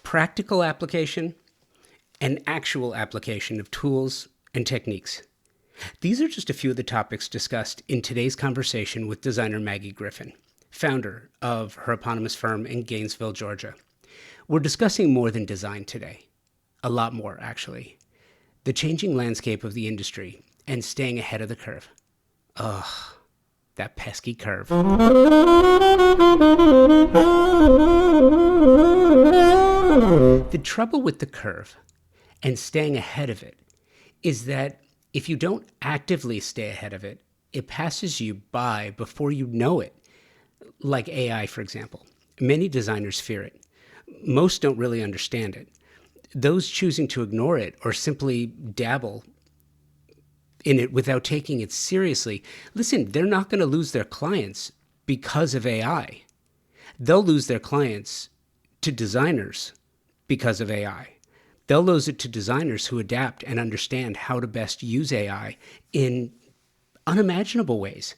practical application, and actual application of tools and techniques. These are just a few of the topics discussed in today's conversation with designer Maggie Griffin, founder of her eponymous firm in Gainesville, Georgia. We're discussing more than design today. A lot more, actually. The changing landscape of the industry and staying ahead of the curve. Ugh, that pesky curve. The trouble with the curve and staying ahead of it is that if you don't actively stay ahead of it, it passes you by before you know it. Like AI, for example. Many designers fear it. Most don't really understand it. Those choosing to ignore it or simply dabble in it without taking it seriously, listen, they're not going to lose their clients because of AI. They'll lose their clients to designers because of AI. They'll lose it to designers who adapt and understand how to best use AI in unimaginable ways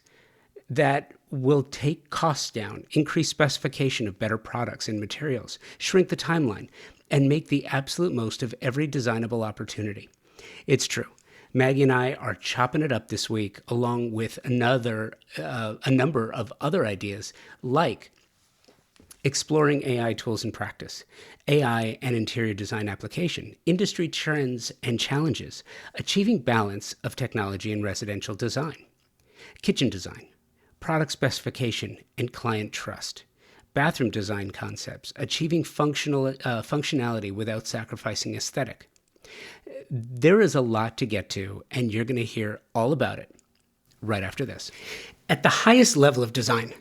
that will take costs down, increase specification of better products and materials, shrink the timeline, and make the absolute most of every designable opportunity. It's true. Maggie and I are chopping it up this week, along with a number of other ideas, like exploring AI tools in practice, AI and interior design application, industry trends and challenges, achieving balance of technology in residential design, kitchen design, product specification and client trust, bathroom design concepts, achieving functionality without sacrificing aesthetic. There is a lot to get to, and you're going to hear all about it right after this. At the highest level of design,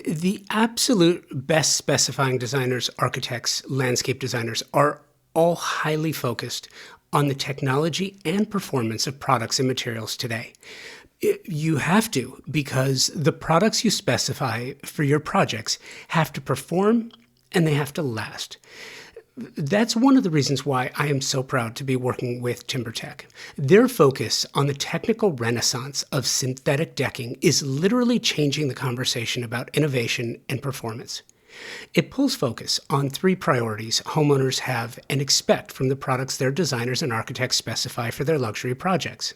the absolute best specifying designers, architects, landscape designers are all highly focused on the technology and performance of products and materials today. You have to, because the products you specify for your projects have to perform and they have to last. That's one of the reasons why I am so proud to be working with TimberTech. Their focus on the technical renaissance of synthetic decking is literally changing the conversation about innovation and performance. It pulls focus on three priorities homeowners have and expect from the products their designers and architects specify for their luxury projects.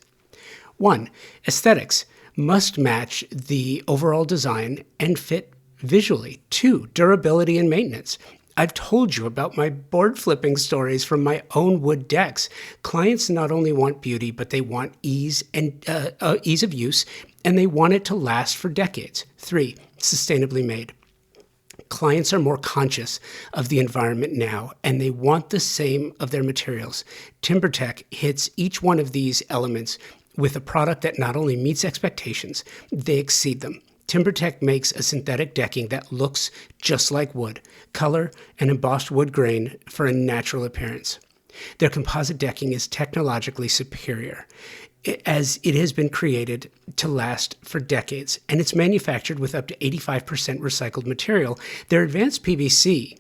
1. Aesthetics must match the overall design and fit visually. 2. Durability and maintenance. I've told you about my board flipping stories from my own wood decks. Clients not only want beauty, but they want ease of use, and they want it to last for decades. 3. Sustainably made. Clients are more conscious of the environment now, and they want the same of their materials. TimberTech hits each one of these elements with a product that not only meets expectations, they exceed them. TimberTech makes a synthetic decking that looks just like wood, color and embossed wood grain for a natural appearance. Their composite decking is technologically superior, as it has been created to last for decades, and it's manufactured with up to 85% recycled material. Their advanced PVC,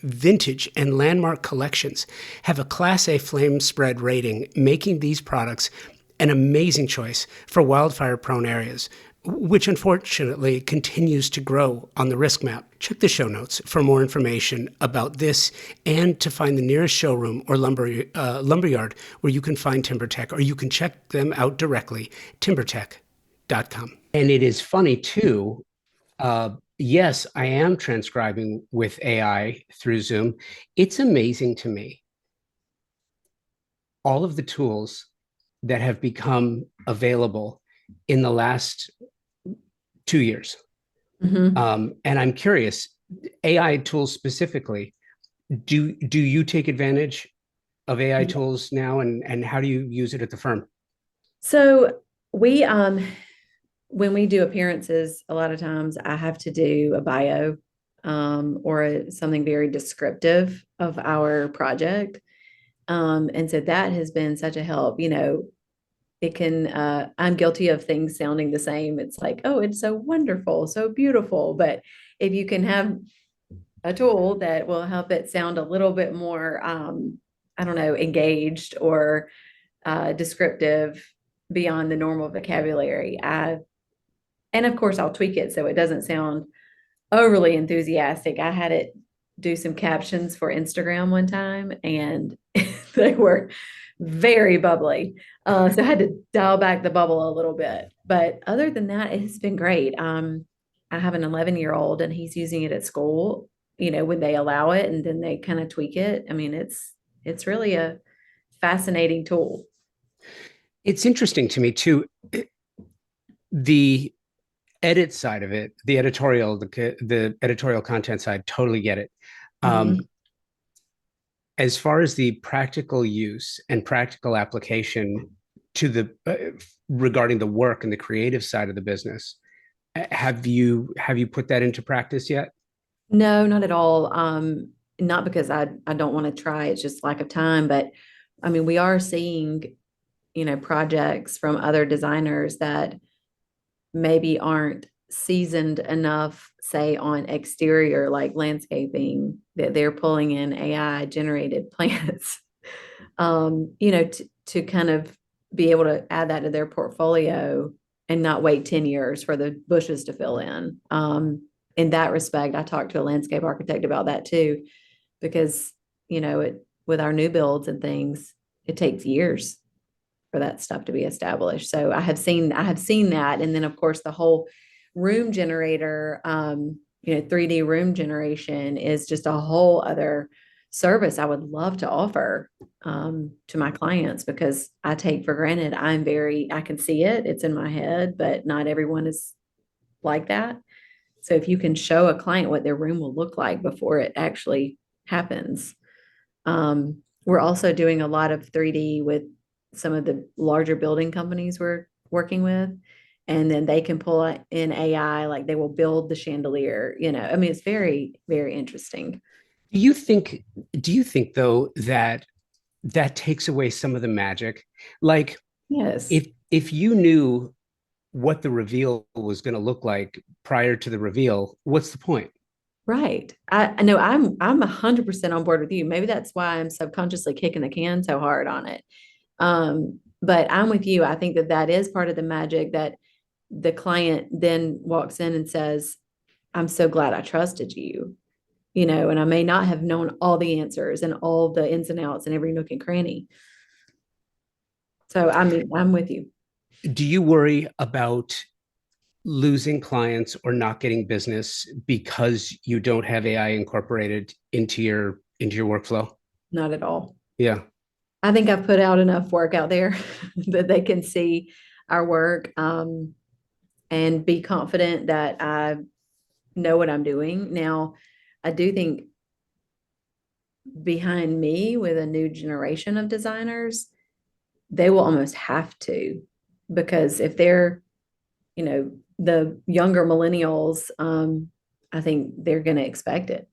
vintage, and landmark collections have a Class A flame spread rating, making these products an amazing choice for wildfire-prone areas, which unfortunately continues to grow on the risk map. Check the show notes for more information about this and to find the nearest showroom or lumberyard where you can find TimberTech, or you can check them out directly, timbertech.com. And it is funny too, yes, I am transcribing with AI through Zoom. It's amazing to me, all of the tools that have become available in the last 2 years. And I'm curious, AI tools specifically, do you take advantage of AI tools now, and how do you use it at the firm? So we, when we do appearances, a lot of times I have to do a bio or something very descriptive of our project. And so that has been such a help. It can, I'm guilty of things sounding the same. It's like, oh, it's so wonderful, so beautiful. But if you can have a tool that will help it sound a little bit more, I don't know, engaged or descriptive beyond the normal vocabulary, and of course I'll tweak it so it doesn't sound overly enthusiastic. I had it do some captions for Instagram one time, and they were very bubbly. So I had to dial back the bubble a little bit. But other than that, it has been great. I have an 11-year-old and he's using it at school, when they allow it and then they kind of tweak it. I mean, it's really a fascinating tool. It's interesting to me too. The edit side of it, the editorial content side, totally get it. Mhm. Um, as far as the practical use and practical application to the regarding the work and the creative side of the business, have you put that into practice yet? No, not at all. Not because I don't want to try, it's just lack of time. But I mean, we are seeing, projects from other designers that maybe aren't seasoned enough, say on exterior, like landscaping, that they're pulling in AI generated plants, to kind of be able to add that to their portfolio and not wait 10 years for the bushes to fill in. In that respect, I talked to a landscape architect about that too, because, with our new builds and things, it takes years for that stuff to be established. So I have seen that. And then of course the whole room generator, 3D room generation is just a whole other service I would love to offer to my clients, because I take for granted I can see it, it's in my head, but not everyone is like that. So if you can show a client what their room will look like before it actually happens. We're also doing a lot of 3D with some of the larger building companies we're working with. And then they can pull in AI, like they will build the chandelier, I mean, it's very, very interesting. Do you think do you think though that that takes away some of the magic? Like Yes. if you knew what the reveal was going to look like prior to the reveal, what's the point? Right. I know I'm 100% on board with you. Maybe that's why I'm subconsciously kicking the can so hard on it. But I'm with you. I think that that is part of the magic, that the client then walks in and says, I'm so glad I trusted you, and I may not have known all the answers and all the ins and outs and every nook and cranny. So I mean, I'm with you. Do you worry about losing clients or not getting business because you don't have AI incorporated into your workflow? Not at all. Yeah. I think I've put out enough work out there that they can see our work, and be confident that I know what I'm doing. Now, I do think behind me with a new generation of designers, they will almost have to, because if they're, the younger millennials, I think they're going to expect it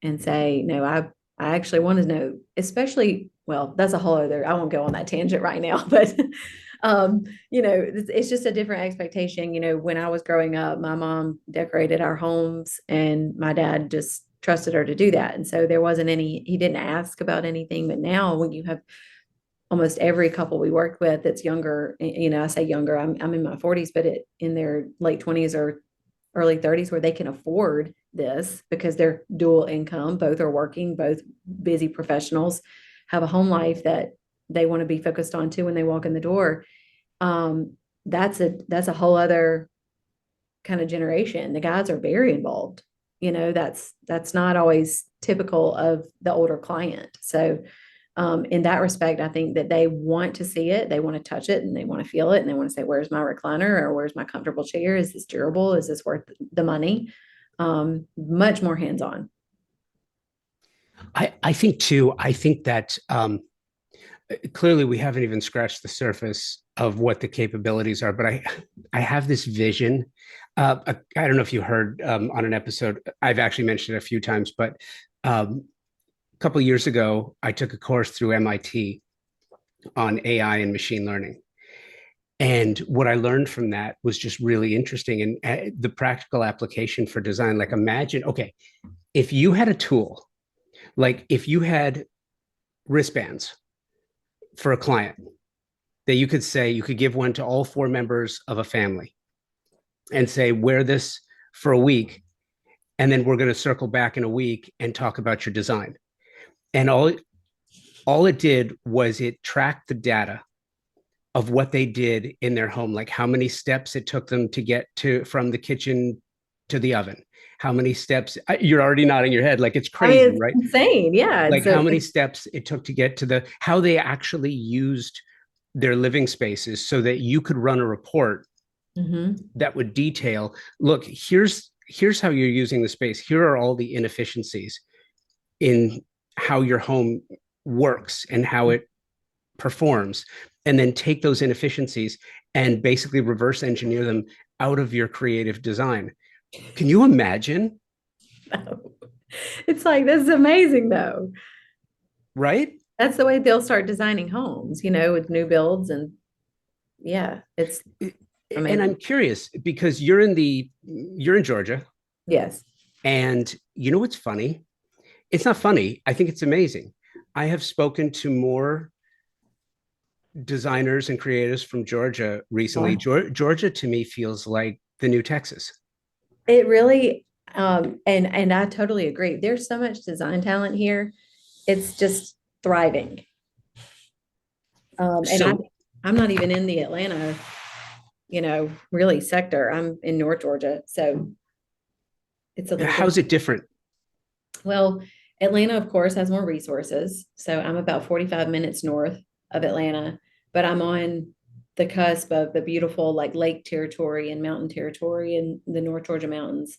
and say, no, I actually want to know, especially, well, that's a whole other, I won't go on that tangent right now, but, it's just a different expectation. When I was growing up, my mom decorated our homes and my dad just trusted her to do that. And so there wasn't he didn't ask about anything. But now when you have almost every couple we work with that's younger, I say younger, I'm in my 40s, but in their late 20s or early 30s, where they can afford this because they're dual income, both are working, both busy professionals, have a home life that they want to be focused on too when they walk in the door. That's a whole other kind of generation. The guys are very involved. That's not always typical of the older client. So in that respect, I think that they want to see it, they want to touch it, and they want to feel it, and they want to say, "Where's my recliner?" or "Where's my comfortable chair? Is this durable? Is this worth the money?" Much more hands-on. I think too, I think that clearly we haven't even scratched the surface of what the capabilities are, but I have this vision. I don't know if you heard on an episode, I've actually mentioned it a few times, but a couple of years ago, I took a course through MIT on AI and machine learning. And what I learned from that was just really interesting. And the practical application for design, like imagine, okay, if you had a tool, like if you had wristbands for a client that you could say, you could give one to all four members of a family and say, wear this for a week. and then we're going to circle back in a week and talk about your design. And all it did was it tracked the data of what they did in their home, like how many steps it took them to get to from the kitchen to the oven, how many steps. You're already nodding your head like it's I mean, crazy, it's right? insane. Yeah. Like how many steps it took to get to the how they actually used their living spaces so that you could run a report Mhm. that would detail, look, here's how you're using the space, here are all the inefficiencies in how your home works and how it performs, and then take those inefficiencies and basically reverse engineer them out of your creative design. Can you imagine? It's like, this is amazing though. Right? That's the way they'll start designing homes, with new builds. And yeah, it's And I'm amazing. curious because you're in Georgia, Yes. and you know what's funny? It's not funny. I think it's amazing. I have spoken to more designers and creatives from Georgia recently. Uh, Georgia to me feels like the new Texas. It really, and I totally agree. There's so much design talent here. It's just thriving. And So I'm not even in the Atlanta, really sector. I'm in North Georgia. So it's a little how's different. it different? Well, Atlanta, of course, has more resources. So I'm about 45 minutes north of Atlanta, but I'm on the cusp of the beautiful like lake territory and mountain territory in the North Georgia mountains.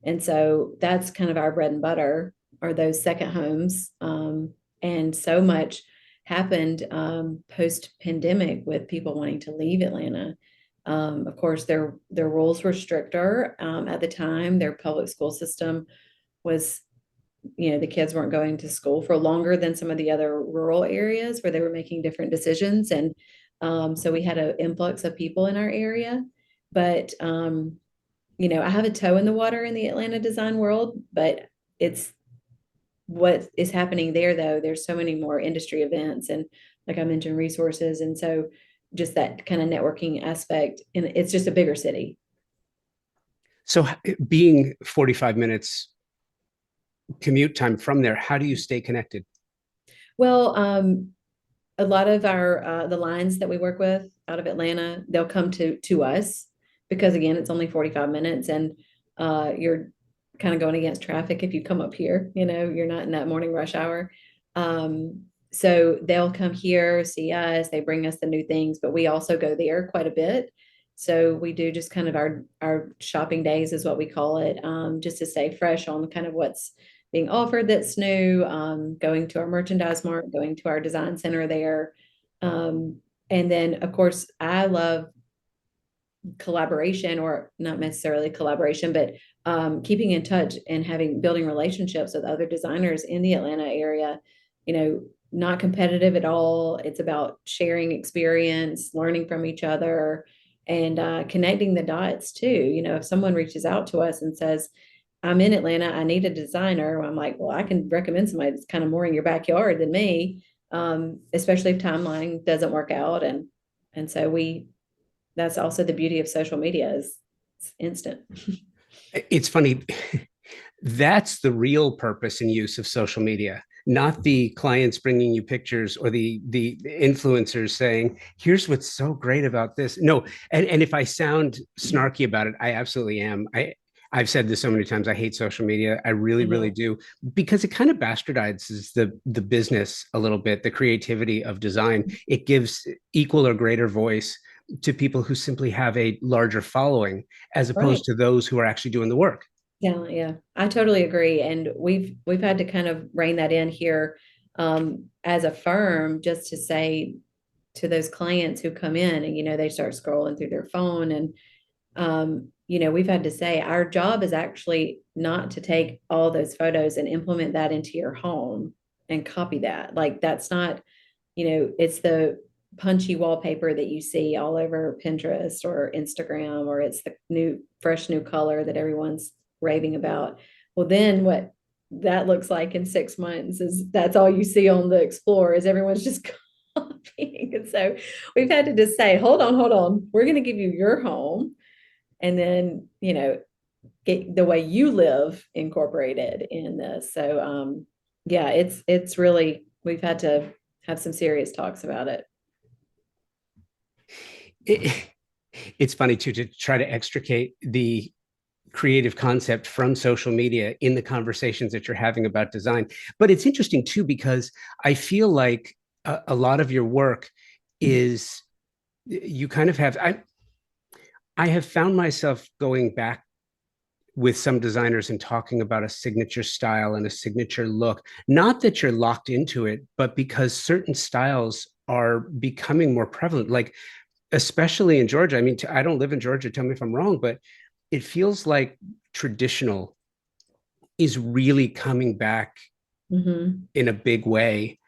And so that's kind of our bread and butter, are those second homes. And so much happened post pandemic with people wanting to leave Atlanta. Of course, their rules were stricter at the time. Their public school system was, the kids weren't going to school for longer than some of the other rural areas where they were making different decisions. And so we had an influx of people in our area. But I have a toe in the water in the Atlanta design world, but it's what is happening there, though. There's so many more industry events and, like I mentioned, resources. And so just that kind of networking aspect. And it's just a bigger city. So being 45 minutes commute time from there, how do you stay connected? Well, a lot of our the lines that we work with out of Atlanta, they'll come to us because again, it's only 45 minutes and you're kind of going against traffic if you come up here, you're not in that morning rush hour. So they'll come here, see us, they bring us the new things, but we also go there quite a bit. So we do just kind of our shopping days is what we call it, just to stay fresh on kind of what's being offered that's new, going to our merchandise mart, going to our design center there. Um, and then, of course, I love collaboration, or not necessarily collaboration, but keeping in touch and building relationships with other designers in the Atlanta area, not competitive at all. It's about sharing experience, learning from each other, and connecting the dots too. If someone reaches out to us and says, I'm in Atlanta, I need a designer, I'm like, well, I can recommend somebody that's kind of more in your backyard than me, especially if timeline doesn't work out. And so that's also the beauty of social media, is it's instant. It's funny. That's the real purpose and use of social media, not the clients bringing you pictures or the influencers saying, here's what's so great about this. No. And if I sound snarky about it, I absolutely am. I've said this so many times. I hate social media. I really, really Mhm. do, because it kind of bastardizes the business a little bit, the creativity of design. It gives equal or greater voice to people who simply have a larger following as Right. opposed to those who are actually doing the work. Yeah, yeah, I totally agree. And we've had to kind of rein that in here as a firm, just to say to those clients who come in and, they start scrolling through their phone and we've had to say our job is actually not to take all those photos and implement that into your home and copy that. Like that's not, it's the punchy wallpaper that you see all over Pinterest or Instagram, or it's the fresh new color that everyone's raving about. Well, then what that looks like in 6 months is that's all you see on the Explorer is everyone's just copying. And so we've had to just say, hold on, we're going to give you your home, and then get the way you live incorporated in this. So yeah, it's really, we've had to have some serious talks about it. It, it's funny too to try to extricate the creative concept from social media in the conversations that you're having about design. But it's interesting too, because I feel like a lot of your work is you kind of have, I have found myself going back with some designers and talking about a signature style and a signature look. Not that you're locked into it, but because certain styles are becoming more prevalent. Like especially in Georgia. I mean, I don't live in Georgia. Tell me if I'm wrong, but it feels like traditional is really coming back Mm-hmm. in a big way,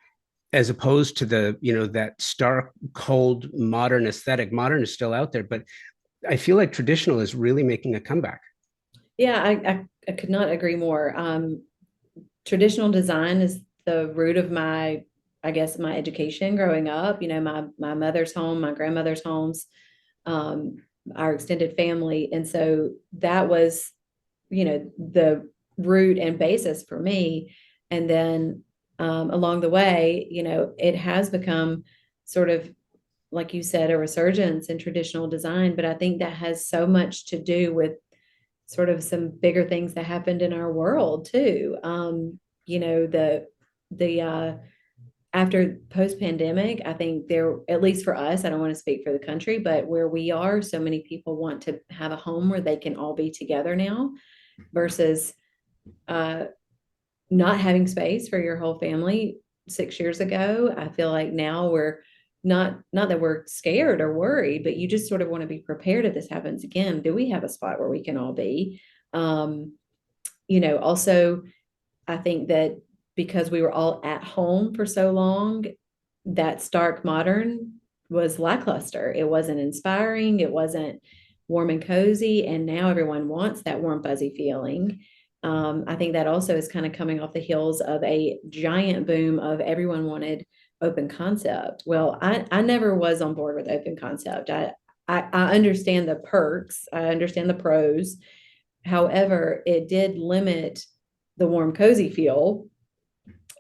as opposed to the, that stark, cold, modern aesthetic. Modern is still out there, but I feel like traditional is really making a comeback. Yeah, I could not agree more. Traditional design is the root of my, I guess, my education growing up. You know, my mother's home, my grandmother's homes, um, our extended family. And so that was, the root and basis for me. And then along the way, it has become sort of, like you said, a resurgence in traditional design. But I think that has so much to do with sort of some bigger things that happened in our world too. The after post pandemic, I think there, at least for us, I don't want to speak for the country, but where we are, so many people want to have a home where they can all be together now versus uh, not having space for your whole family 6 years ago. I feel like now we're not that we're scared or worried, but you just sort of want to be prepared if this happens again. Do we have a spot where we can all be? Um, also, I think that because we were all at home for so long, that stark modern was lackluster. It wasn't inspiring. It wasn't warm and cozy. And now everyone wants that warm, fuzzy feeling. I think that also is kind of coming off the heels of a giant boom of everyone wanted open concept. Well, I never was on board with open concept. I understand the perks, I understand the pros. However, it did limit the warm, cozy feel.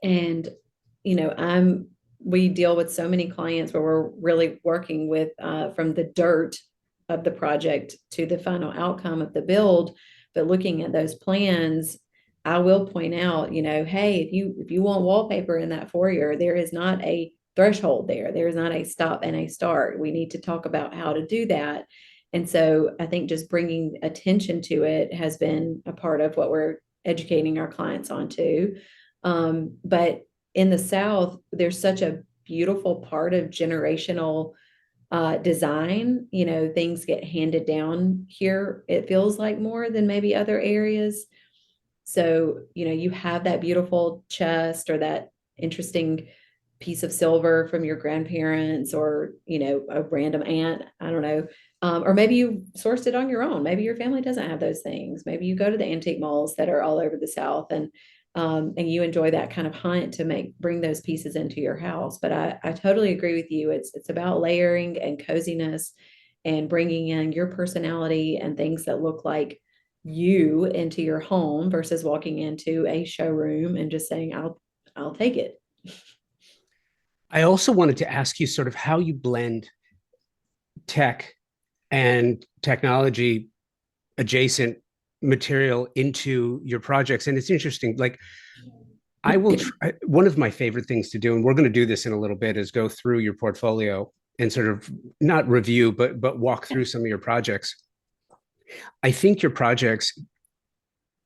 And, we deal with so many clients where we're really working with from the dirt of the project to the final outcome of the build. But looking at those plans, I will point out, hey, if you want wallpaper in that foyer, there is not a threshold there. There is not a stop and a start. We need to talk about how to do that. And so I think just bringing attention to it has been a part of what we're educating our clients on too. But in the South, there's such a beautiful part of generational design. Things get handed down here, it feels like more than maybe other areas. So, you have that beautiful chest or that interesting piece of silver from your grandparents or, a random aunt. I don't know. Or maybe you sourced it on your own. Maybe your family doesn't have those things. Maybe you go to the antique malls that are all over the South and you enjoy that kind of hunt to bring those pieces into your house. But I totally agree with you. It's about layering and coziness and bringing in your personality and things that look like you into your home versus walking into a showroom and just saying, I'll take it. I also wanted to ask you sort of how you blend tech and technology adjacent material into your projects. And it's interesting, like I will try, one of my favorite things to do, and we're going to do this in a little bit, is go through your portfolio and sort of not review, but walk through some of your projects. I think your projects,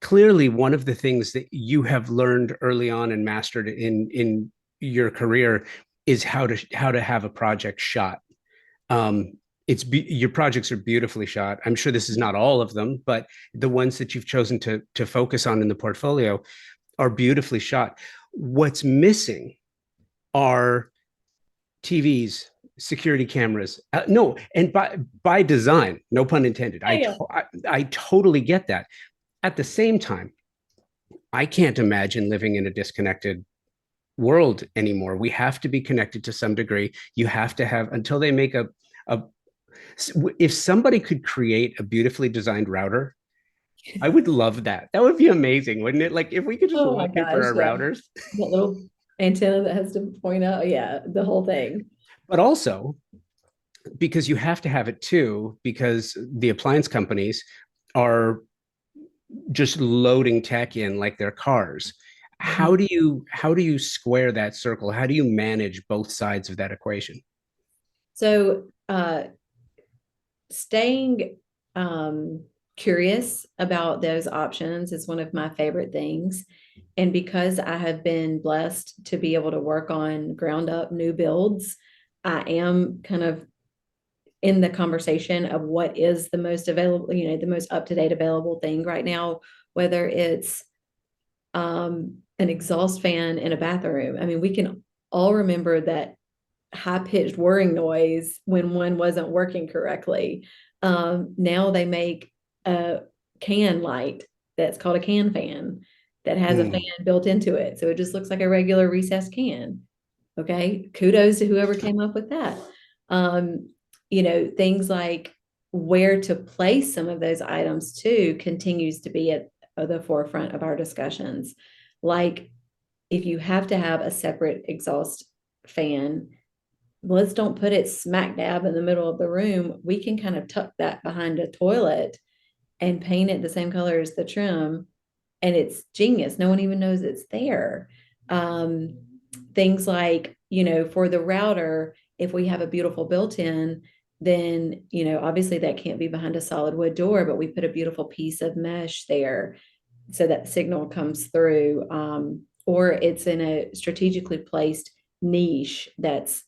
clearly one of the things that you have learned early on and mastered in your career is how to have a project shot. Your projects are beautifully shot. I'm sure this is not all of them, but the ones that you've chosen to focus on in the portfolio are beautifully shot. What's missing are TVs, security cameras. No, and by design, no pun intended. Yeah, yeah. I totally get that. At the same time, I can't imagine living in a disconnected world anymore. We have to be connected to some degree. You have to have until they make a if somebody could create a beautifully designed router I would love that. That would be amazing, wouldn't it? Like if we could just Oh my wallpaper gosh, our yeah. routers. That little antenna that has to point out. Yeah, the whole thing. But also because you have to have it too, because the appliance companies are just loading tech in like their cars. Mhm. How do you square that circle? How do you manage both sides of that equation? So, staying curious about those options is one of my favorite things. And because I have been blessed to be able to work on ground up new builds, I am kind of in the conversation of what is the most available, the most up to date available thing right now, whether it's an exhaust fan in a bathroom. I mean, we can all remember that high pitched whirring noise when one wasn't working correctly. Now they make a can light that's called a can fan that has a fan Mm. built into it. So it just looks like a regular recessed can. Okay. Kudos to whoever came up with that. Um, things like where to place some of those items too continues to be at the forefront of our discussions. Like if you have to have a separate exhaust fan, let's don't put it smack dab in the middle of the room. We can kind of tuck that behind a toilet and paint it the same color as the trim, and it's genius. No one even knows it's there. Um, Things like, for the router, if we have a beautiful built-in, then, obviously that can't be behind a solid wood door, but we put a beautiful piece of mesh there so that signal comes through. Or it's in a strategically placed niche that's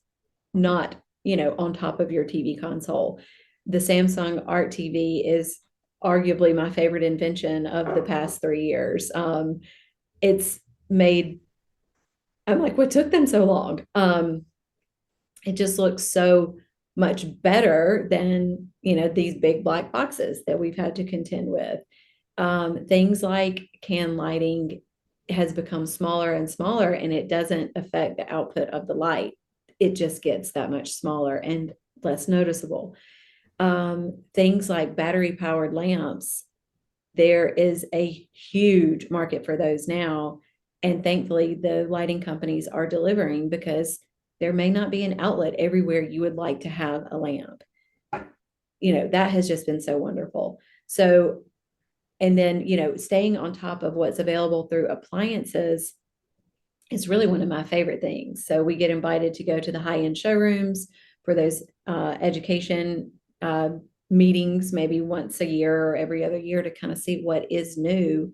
not, on top of your TV console. The Samsung Art TV is arguably my favorite invention of the past 3 years. It's made, I'm like, what took them so long? It just looks so much better than, these big black boxes that we've had to contend with. Things like can lighting has become smaller and smaller, and it doesn't affect the output of the light. It just gets that much smaller and less noticeable. Things like battery powered lamps, there is a huge market for those now. And thankfully, the lighting companies are delivering because there may not be an outlet everywhere you would like to have a lamp. That has just been so wonderful. So, and then, staying on top of what's available through appliances is really one of my favorite things. So we get invited to go to the high-end showrooms for those education meetings, maybe once a year or every other year, to kind of see what is new.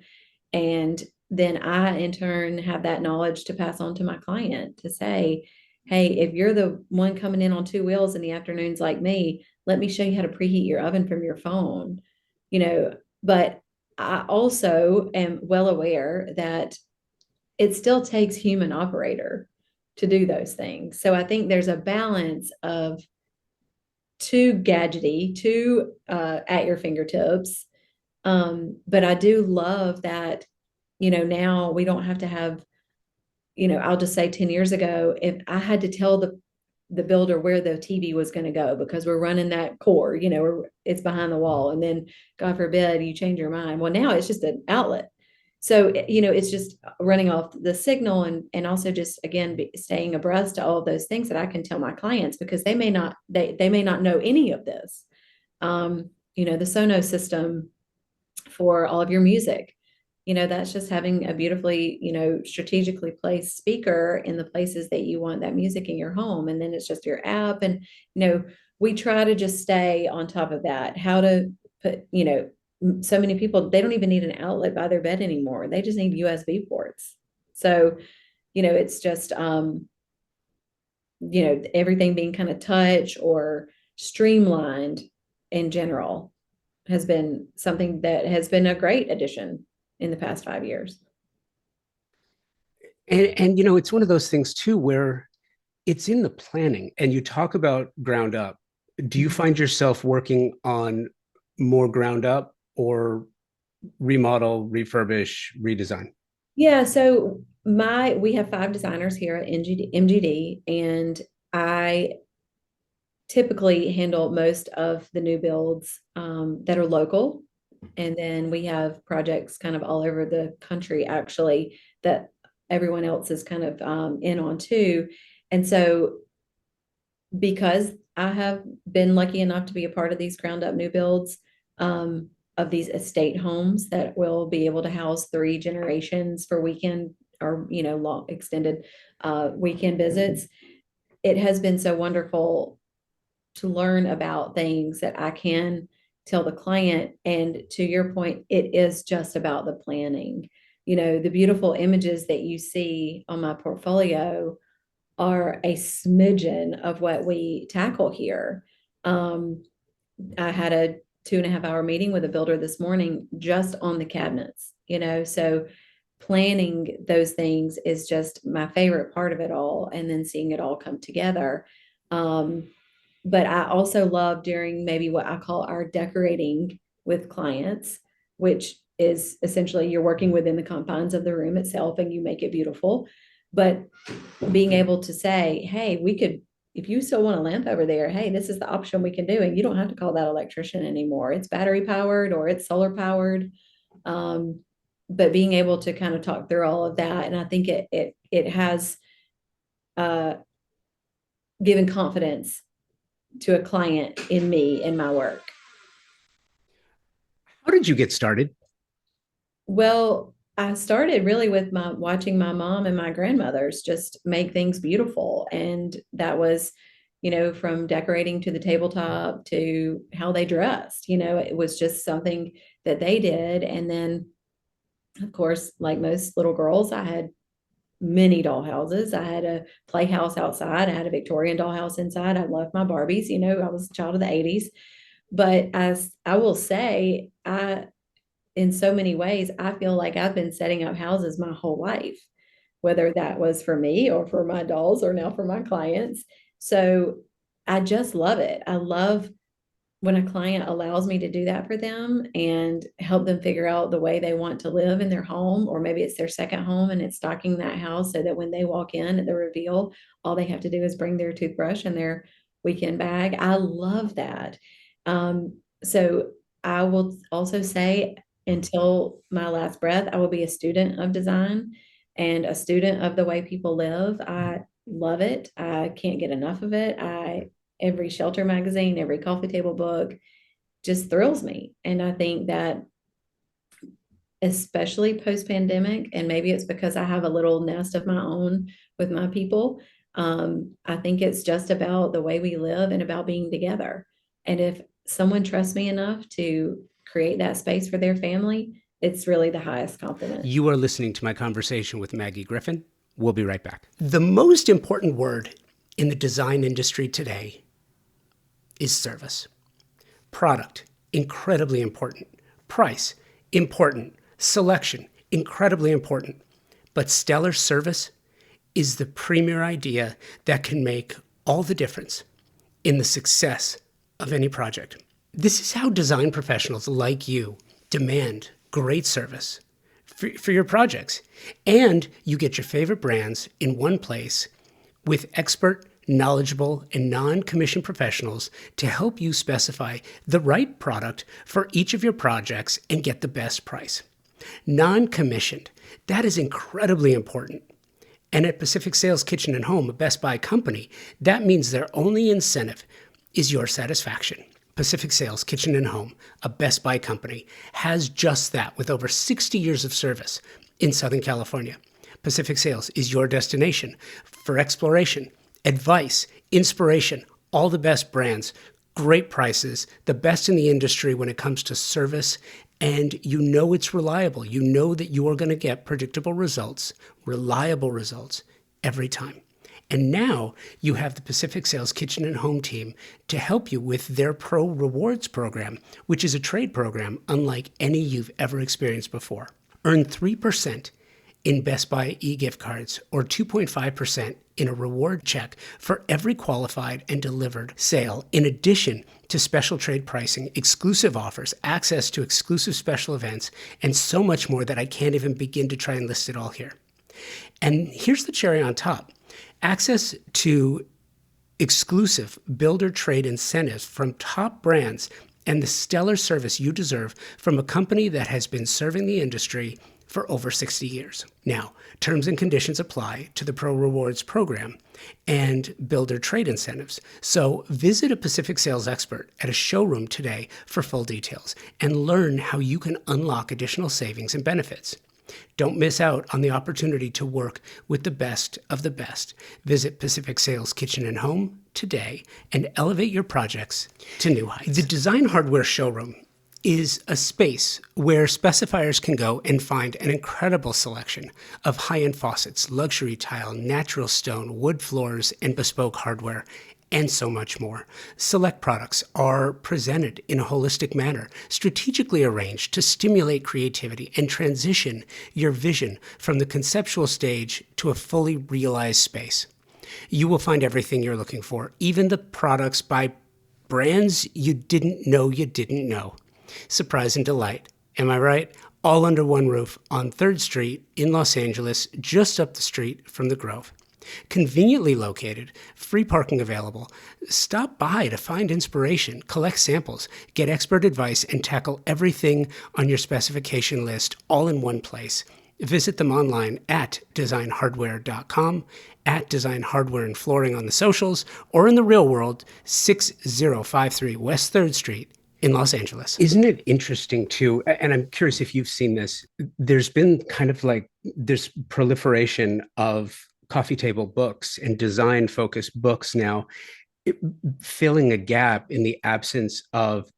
And then I, in turn, have that knowledge to pass on to my client to say, hey, if you're the one coming in on two wheels in the afternoons like me, let me show you how to preheat your oven from your phone. But I also am well aware that it still takes human operator to do those things. So I think there's a balance of too gadgety, too at your fingertips. But I do love that, now we don't have to have, I'll just say 10 years ago, if I had to tell the builder where the TV was going to go because we're running that core, it's behind the wall. And then God forbid you change your mind. Well, now it's just an outlet. So, it's just running off the signal, and also just, again, staying abreast to all of those things that I can tell my clients because they may not know any of this. The Sonos system for all of your music, that's just having a beautifully, strategically placed speaker in the places that you want that music in your home. And then it's just your app. And, we try to just stay on top of that, how to put, so many people, they don't even need an outlet by their bed anymore. They just need USB ports. So, it's just, everything being kind of touch or streamlined in general has been something that has been a great addition in the past 5 years. And it's one of those things too where it's in the planning and you talk about ground up. Do you find yourself working on more ground up or remodel, refurbish, redesign? Yeah, so we have 5 designers here at MGD, and I typically handle most of the new builds that are local And then we have projects kind of all over the country, actually, that everyone else is kind of in on too. And so, because I have been lucky enough to be a part of these ground up new builds, of these estate homes that will be able to house 3 generations for weekend or, long extended weekend visits, it has been so wonderful to learn about things that I can tell the client. And to your point, it is just about the planning. The beautiful images that you see on my portfolio are a smidgen of what we tackle here. Um, I had a 2.5 hour meeting with a builder this morning just on the cabinets, so planning those things is just my favorite part of it all. And then seeing it all come together. Um, but I also love during maybe what I call our decorating with clients, which is essentially you're working within the confines of the room itself and you make it beautiful. But being able to say, hey, we could, if you still want a lamp over there, hey, this is the option we can do. And you don't have to call that electrician anymore. It's battery powered or it's solar powered. Um, but being able to kind of talk through all of that. And I think it has uh, given confidence to a client in me in my work. How did you get started? Well, I started really with my watching my mom and my grandmothers just make things beautiful. And that was, from decorating to the tabletop to how they dressed, it was just something that they did. And then, of course, like most little girls, I had many doll houses. I had a playhouse outside. I had a Victorian dollhouse inside. I loved my Barbies. I was a child of the 80s. But as I will say, in so many ways, I feel like I've been setting up houses my whole life, whether that was for me or for my dolls or now for my clients. So I just love it. I love when a client allows me to do that for them and help them figure out the way they want to live in their home, or maybe it's their second home and it's stocking that house so that when they walk in at the reveal, all they have to do is bring their toothbrush and their weekend bag. I love that. So I will also say, until my last breath, I will be a student of design and a student of the way people live. I love it. I can't get enough of it. Every shelter magazine, every coffee table book just thrills me. And I think that, especially post pandemic, and maybe it's because I have a little nest of my own with my people, I think it's just about the way we live and about being together. And if someone trusts me enough to create that space for their family, it's really the highest compliment. You are listening to my conversation with Maggie Griffin. We'll be right back. The most important word in the design industry today is service. Product, incredibly important. Price, important. Selection, incredibly important. But stellar service is the premier idea that can make all the difference in the success of any project. This is how design professionals like you demand great service for your projects. And you get your favorite brands in one place with expert, knowledgeable, and non-commissioned professionals to help you specify the right product for each of your projects and get the best price. Non-commissioned, that is incredibly important. And at Pacific Sales Kitchen and Home, a Best Buy company, that means their only incentive is your satisfaction. Pacific Sales Kitchen and Home, a Best Buy company, has just that with over 60 years of service in Southern California. Pacific Sales is your destination for exploration, advice, inspiration, all the best brands, great prices, the best in the industry when it comes to service, and you know it's reliable. You know that you are going to get predictable results, reliable results every time. And now you have the Pacific Sales Kitchen and Home team to help you with their Pro Rewards program, which is a trade program unlike any you've ever experienced before. Earn 3% in Best Buy e-gift cards or 2.5% in a reward check for every qualified and delivered sale, in addition to special trade pricing, exclusive offers, access to exclusive special events, and so much more that I can't even begin to try and list it all here. And here's the cherry on top. Access to exclusive builder trade incentives from top brands and the stellar service you deserve from a company that has been serving the industry for over 60 years. Now, terms and conditions apply to the Pro Rewards program and builder trade incentives. So visit a Pacific sales expert at a showroom today for full details and learn how you can unlock additional savings and benefits. Don't miss out on the opportunity to work with the best of the best. Visit Pacific Sales Kitchen and Home today and elevate your projects to new heights. The Design Hardware Showroom is a space where specifiers can go and find an incredible selection of high-end faucets, luxury tile, natural stone, wood floors, and bespoke hardware, and so much more. Select products are presented in a holistic manner, strategically arranged to stimulate creativity and transition your vision from the conceptual stage to a fully realized space. You will find everything you're looking for, even the products by brands you didn't know you didn't know. Surprise and delight. Am I right? All under one roof on 3rd Street in Los Angeles, just up the street from the Grove. Conveniently located, free parking available. Stop by to find inspiration, collect samples, get expert advice, and tackle everything on your specification list all in one place. Visit them online at designhardware.com, at Design Hardware and Flooring on the socials, or in the real world, 6053 West 3rd Street in Los Angeles. Isn't it interesting too, and I'm curious if you've seen this, there's been kind of like this proliferation of coffee table books and design focused books now, filling a gap in the absence of,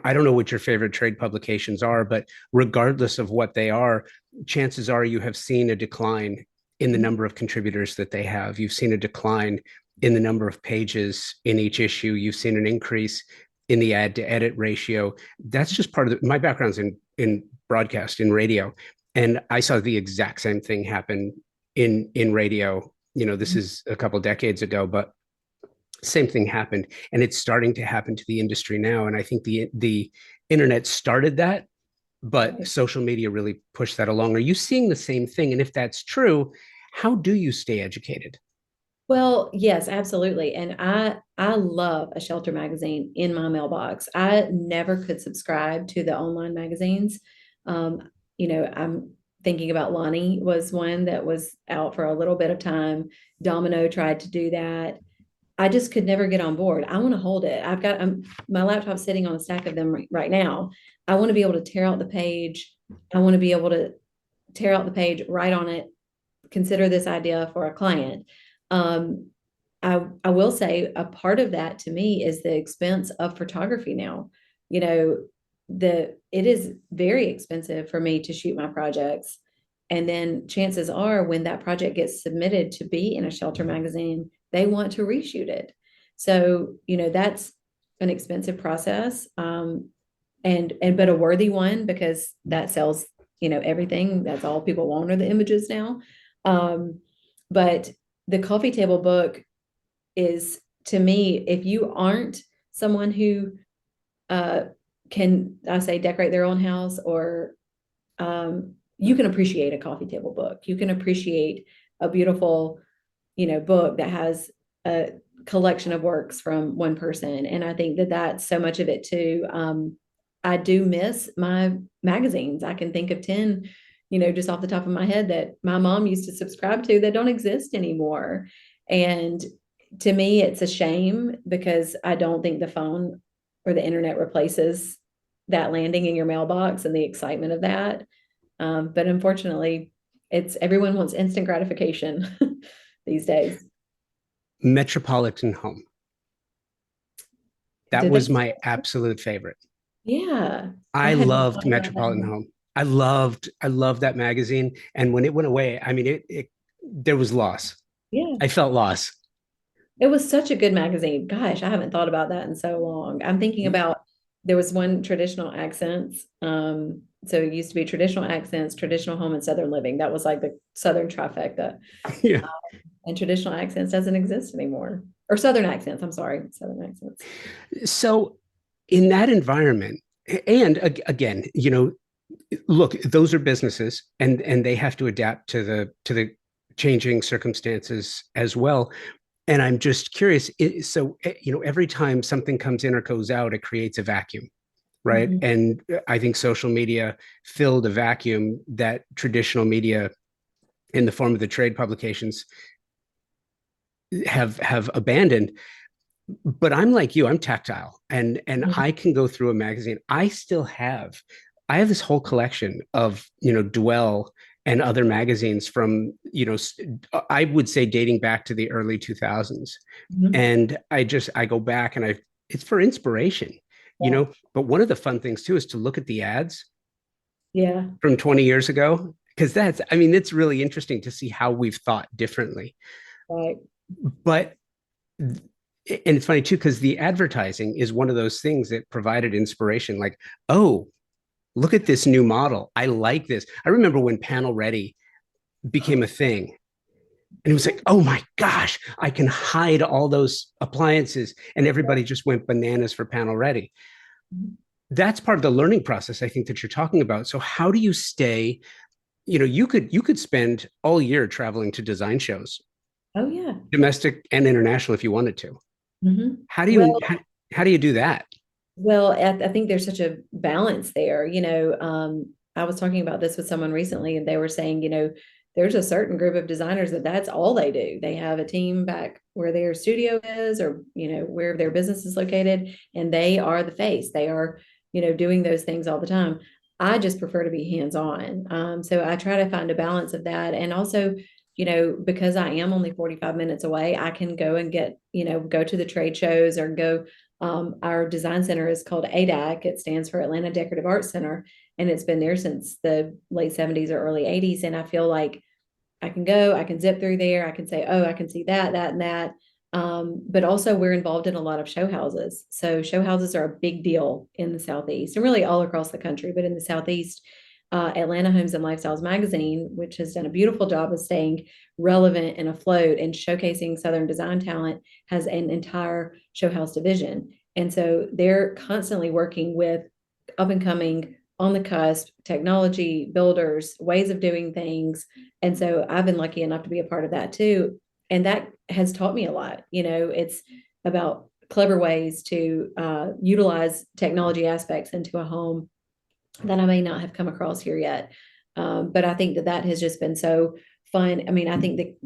I don't know what your favorite trade publications are, but regardless of what they are, chances are you have seen a decline in the number of contributors that they have. You've seen a decline in the number of pages in each issue. You've seen an increase in the ad to edit ratio. That's just part of my background's in broadcast, in radio. And I saw the exact same thing happen in radio. This is a couple decades ago, but same thing happened, and it's starting to happen to the industry now. And I think the internet started that, but social media really pushed that along. Are you seeing the same thing? And if that's true, how do you stay educated? Well, yes, absolutely. And I love a shelter magazine in my mailbox. I never could subscribe to the online magazines. I'm thinking about Lonnie was one that was out for a little bit of time. Domino tried to do that. I just could never get on board. I want to hold it. I've got my laptop sitting on a stack of them right now. I want to be able to tear out the page. I want to be able to tear out the page, write on it, consider this idea for a client. I will say a part of that to me is the expense of photography now. It is very expensive for me to shoot my projects. And then chances are when that project gets submitted to be in a shelter magazine, they want to reshoot it. So, that's an expensive process. But a worthy one, because that sells, everything. That's all people want are the images now. But the coffee table book is, to me, if you aren't someone who can, I say, decorate their own house, or you can appreciate a coffee table book. You can appreciate a beautiful, book that has a collection of works from one person. And I think that that's so much of it too. I do miss my magazines. I can think of 10, just off the top of my head that my mom used to subscribe to that don't exist anymore. And to me, it's a shame, because I don't think the phone or the internet replaces that landing in your mailbox and the excitement of that. But unfortunately, everyone wants instant gratification these days. Metropolitan Home. That was my absolute favorite. Yeah. I loved Metropolitan Home. I loved that magazine. And when it went away, I mean, there was loss. Yeah. I felt loss. It was such a good magazine. Gosh, I haven't thought about that in so long. I'm thinking about, there was one, Traditional Accents. So it used to be Traditional Accents, Traditional Home, and Southern Living. That was like the Southern trifecta. Yeah. And Traditional Accents doesn't exist anymore. Or Southern Accents, I'm sorry, Southern Accents. So in that environment, and again, look, those are businesses, and they have to adapt to the changing circumstances as well. And I'm just curious. So, every time something comes in or goes out, it creates a vacuum. right? Mhm. And I think social media filled a vacuum that traditional media in the form of the trade publications have abandoned. But I'm like you, I'm tactile, and Mhm. I can go through a magazine. I have this whole collection of, Dwell and other magazines from, I would say dating back to the early 2000s. Mhm. And I go back and it's for inspiration, Yeah. but one of the fun things too is to look at the ads Yeah. from 20 years ago, because I mean, it's really interesting to see how we've thought differently. Right. But and it's funny too, because the advertising is one of those things that provided inspiration. Like, oh, look at this new model. I like this. I remember when Panel Ready became a thing. And it was like, oh my gosh, I can hide all those appliances. And everybody just went bananas for Panel Ready. That's part of the learning process, I think, that you're talking about. So how do you stay, you could spend all year traveling to design shows, Oh yeah. domestic and international, if you wanted to. Mhm. How do you Well, how do you do that? Well, I think there's such a balance there. I was talking about this with someone recently, and they were saying, there's a certain group of designers that that's all they do. They have a team back where their studio is, or where their business is located, and they are the face. They are, doing those things all the time. I just prefer to be hands-on. So I try to find a balance of that, and also, because I am only 45 minutes away, I can go and go to the trade shows or go. Our design center is called ADAC. It stands for Atlanta Decorative Arts Center, and it's been there since the late 70s or early 80s. And I feel like I can go, I can zip through there, I can say, oh, I can see that, that, and that. But also, we're involved in a lot of show houses. So, show houses are a big deal in the Southeast and really all across the country. But in the Southeast, Atlanta Homes and Lifestyles magazine, which has done a beautiful job of staying relevant and afloat and showcasing Southern design talent, has an entire show house division. And so they're constantly working with up and coming, on the cusp, technology, builders, ways of doing things. And so I've been lucky enough to be a part of that too. And that has taught me a lot. It's about clever ways to utilize technology aspects into a home that I may not have come across here yet. But I think that has just been so fun. I mean, I think that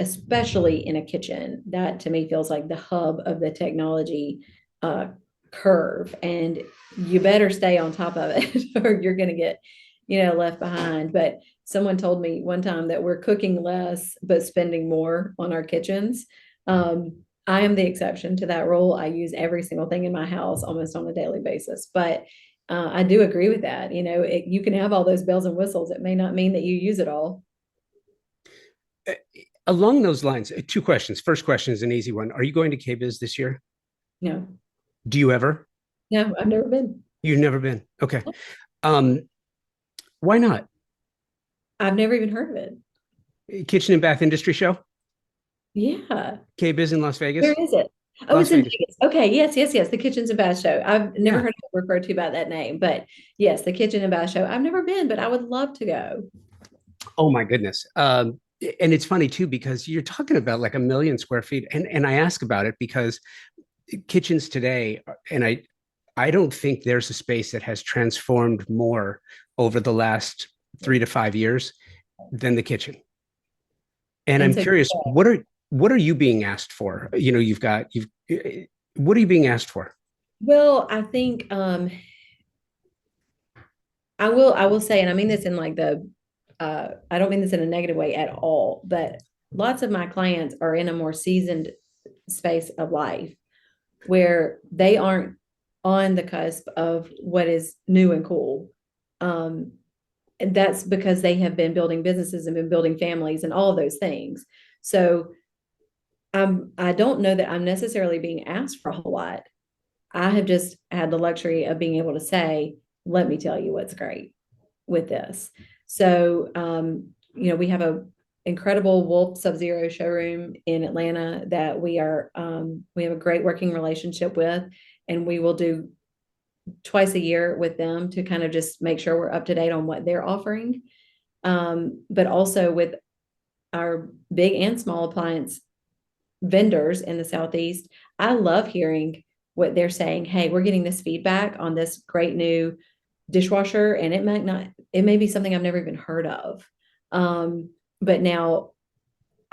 especially in a kitchen, that to me feels like the hub of the technology uh, curve, and you better stay on top of it or you're going to get, left behind. But someone told me one time that we're cooking less but spending more on our kitchens. I am the exception to that rule. I use every single thing in my house almost on a daily basis, but I do agree with that. You can have all those bells and whistles. It may not mean that you use it all. Along those lines, two questions. First question is an easy one. Are you going to KBIS this year? No, Do you ever? no, I've never been. You've never been. Okay. Um, why not? I've never even heard of it. Kitchen and Bath Industry Show, Yeah. KBIS in Las Where Vegas. is it? Oh, Las it's in Vegas. Vegas. Okay. Yes, yes, yes. The Kitchens and Bath Show. I've never Yeah. heard it referred to by that name, but yes, the Kitchen and Bath Show. I've never been, but I would love to go. Oh my goodness. And it's funny too because you're talking about like 1 million square feet, and I ask about it because kitchens today, and I don't think there's a space that has transformed more over the last 3 to 5 years than the kitchen. And And I'm so, curious, what are you being asked for? You've what are you being asked for? well, I think I will say, and I mean this in like I don't mean this in a negative way at all, but lots of my clients are in a more seasoned space of life where they aren't on the cusp of what is new and cool. Um, and that's because they have been building businesses and been building families and all of those things. So I don't know that I'm necessarily being asked for a whole lot. I have just had the luxury of being able to say, let me tell you what's great with this. So, we have a incredible Wolf Sub-Zero showroom in Atlanta that we have a great working relationship with, and we will do twice a year with them to kind of just make sure we're up to date on what they're offering. But also with our big and small appliance vendors in the Southeast, I love hearing what they're saying, hey, we're getting this feedback on this great new dishwasher, and it may be something I've never even heard of. But now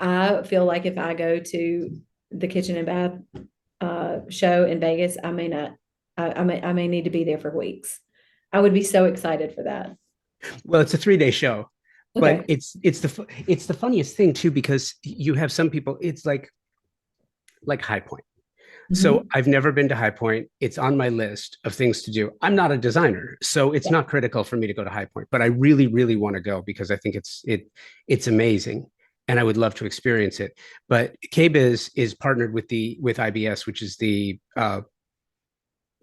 I feel like if I go to the kitchen and bath show in Vegas, I may not, I may need to be there for weeks. I would be so excited for that. Well, it's a 3 day show, but Okay. it's the funniest thing too, because you have some people. It's like High Point. So Mhm. I've never been to High Point. It's on my list of things to do. I'm not a designer, so it's Yeah. not critical for me to go to High Point, but I really, really want to go because I think it's amazing, and I would love to experience it. But KBiz is partnered with the with IBS, which is the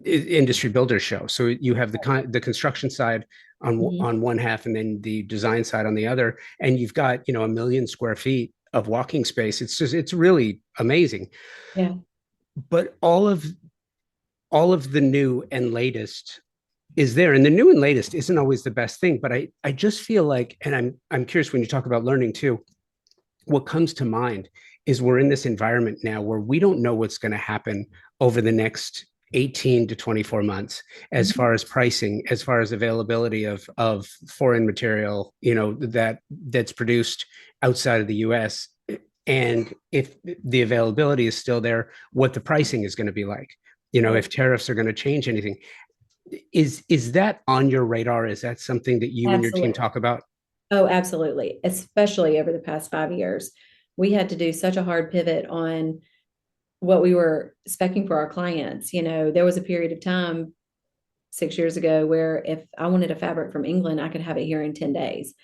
industry builder show. So you have the construction side Mhm. on one half, and then the design side on the other, and you've got 1 million square feet of walking space. It's really amazing. Yeah. But all of the new and latest is there, and the new and latest isn't always the best thing, but I just feel like, and I'm curious, when you talk about learning too, what comes to mind is we're in this environment now where we don't know what's going to happen over the next 18 to 24 months, as Mhm. far as pricing, as far as availability of foreign material, that's produced outside of the US, and if the availability is still there, what the pricing is going to be like, Right. if tariffs are going to change anything. Is that on your radar? Is that something that you and your team Absolutely. talk about? Oh, absolutely. Especially over the past 5 years. We had to do such a hard pivot on what we were expecting for our clients. There was a period of time 6 years ago where if I wanted a fabric from England, I could have it here in 10 days.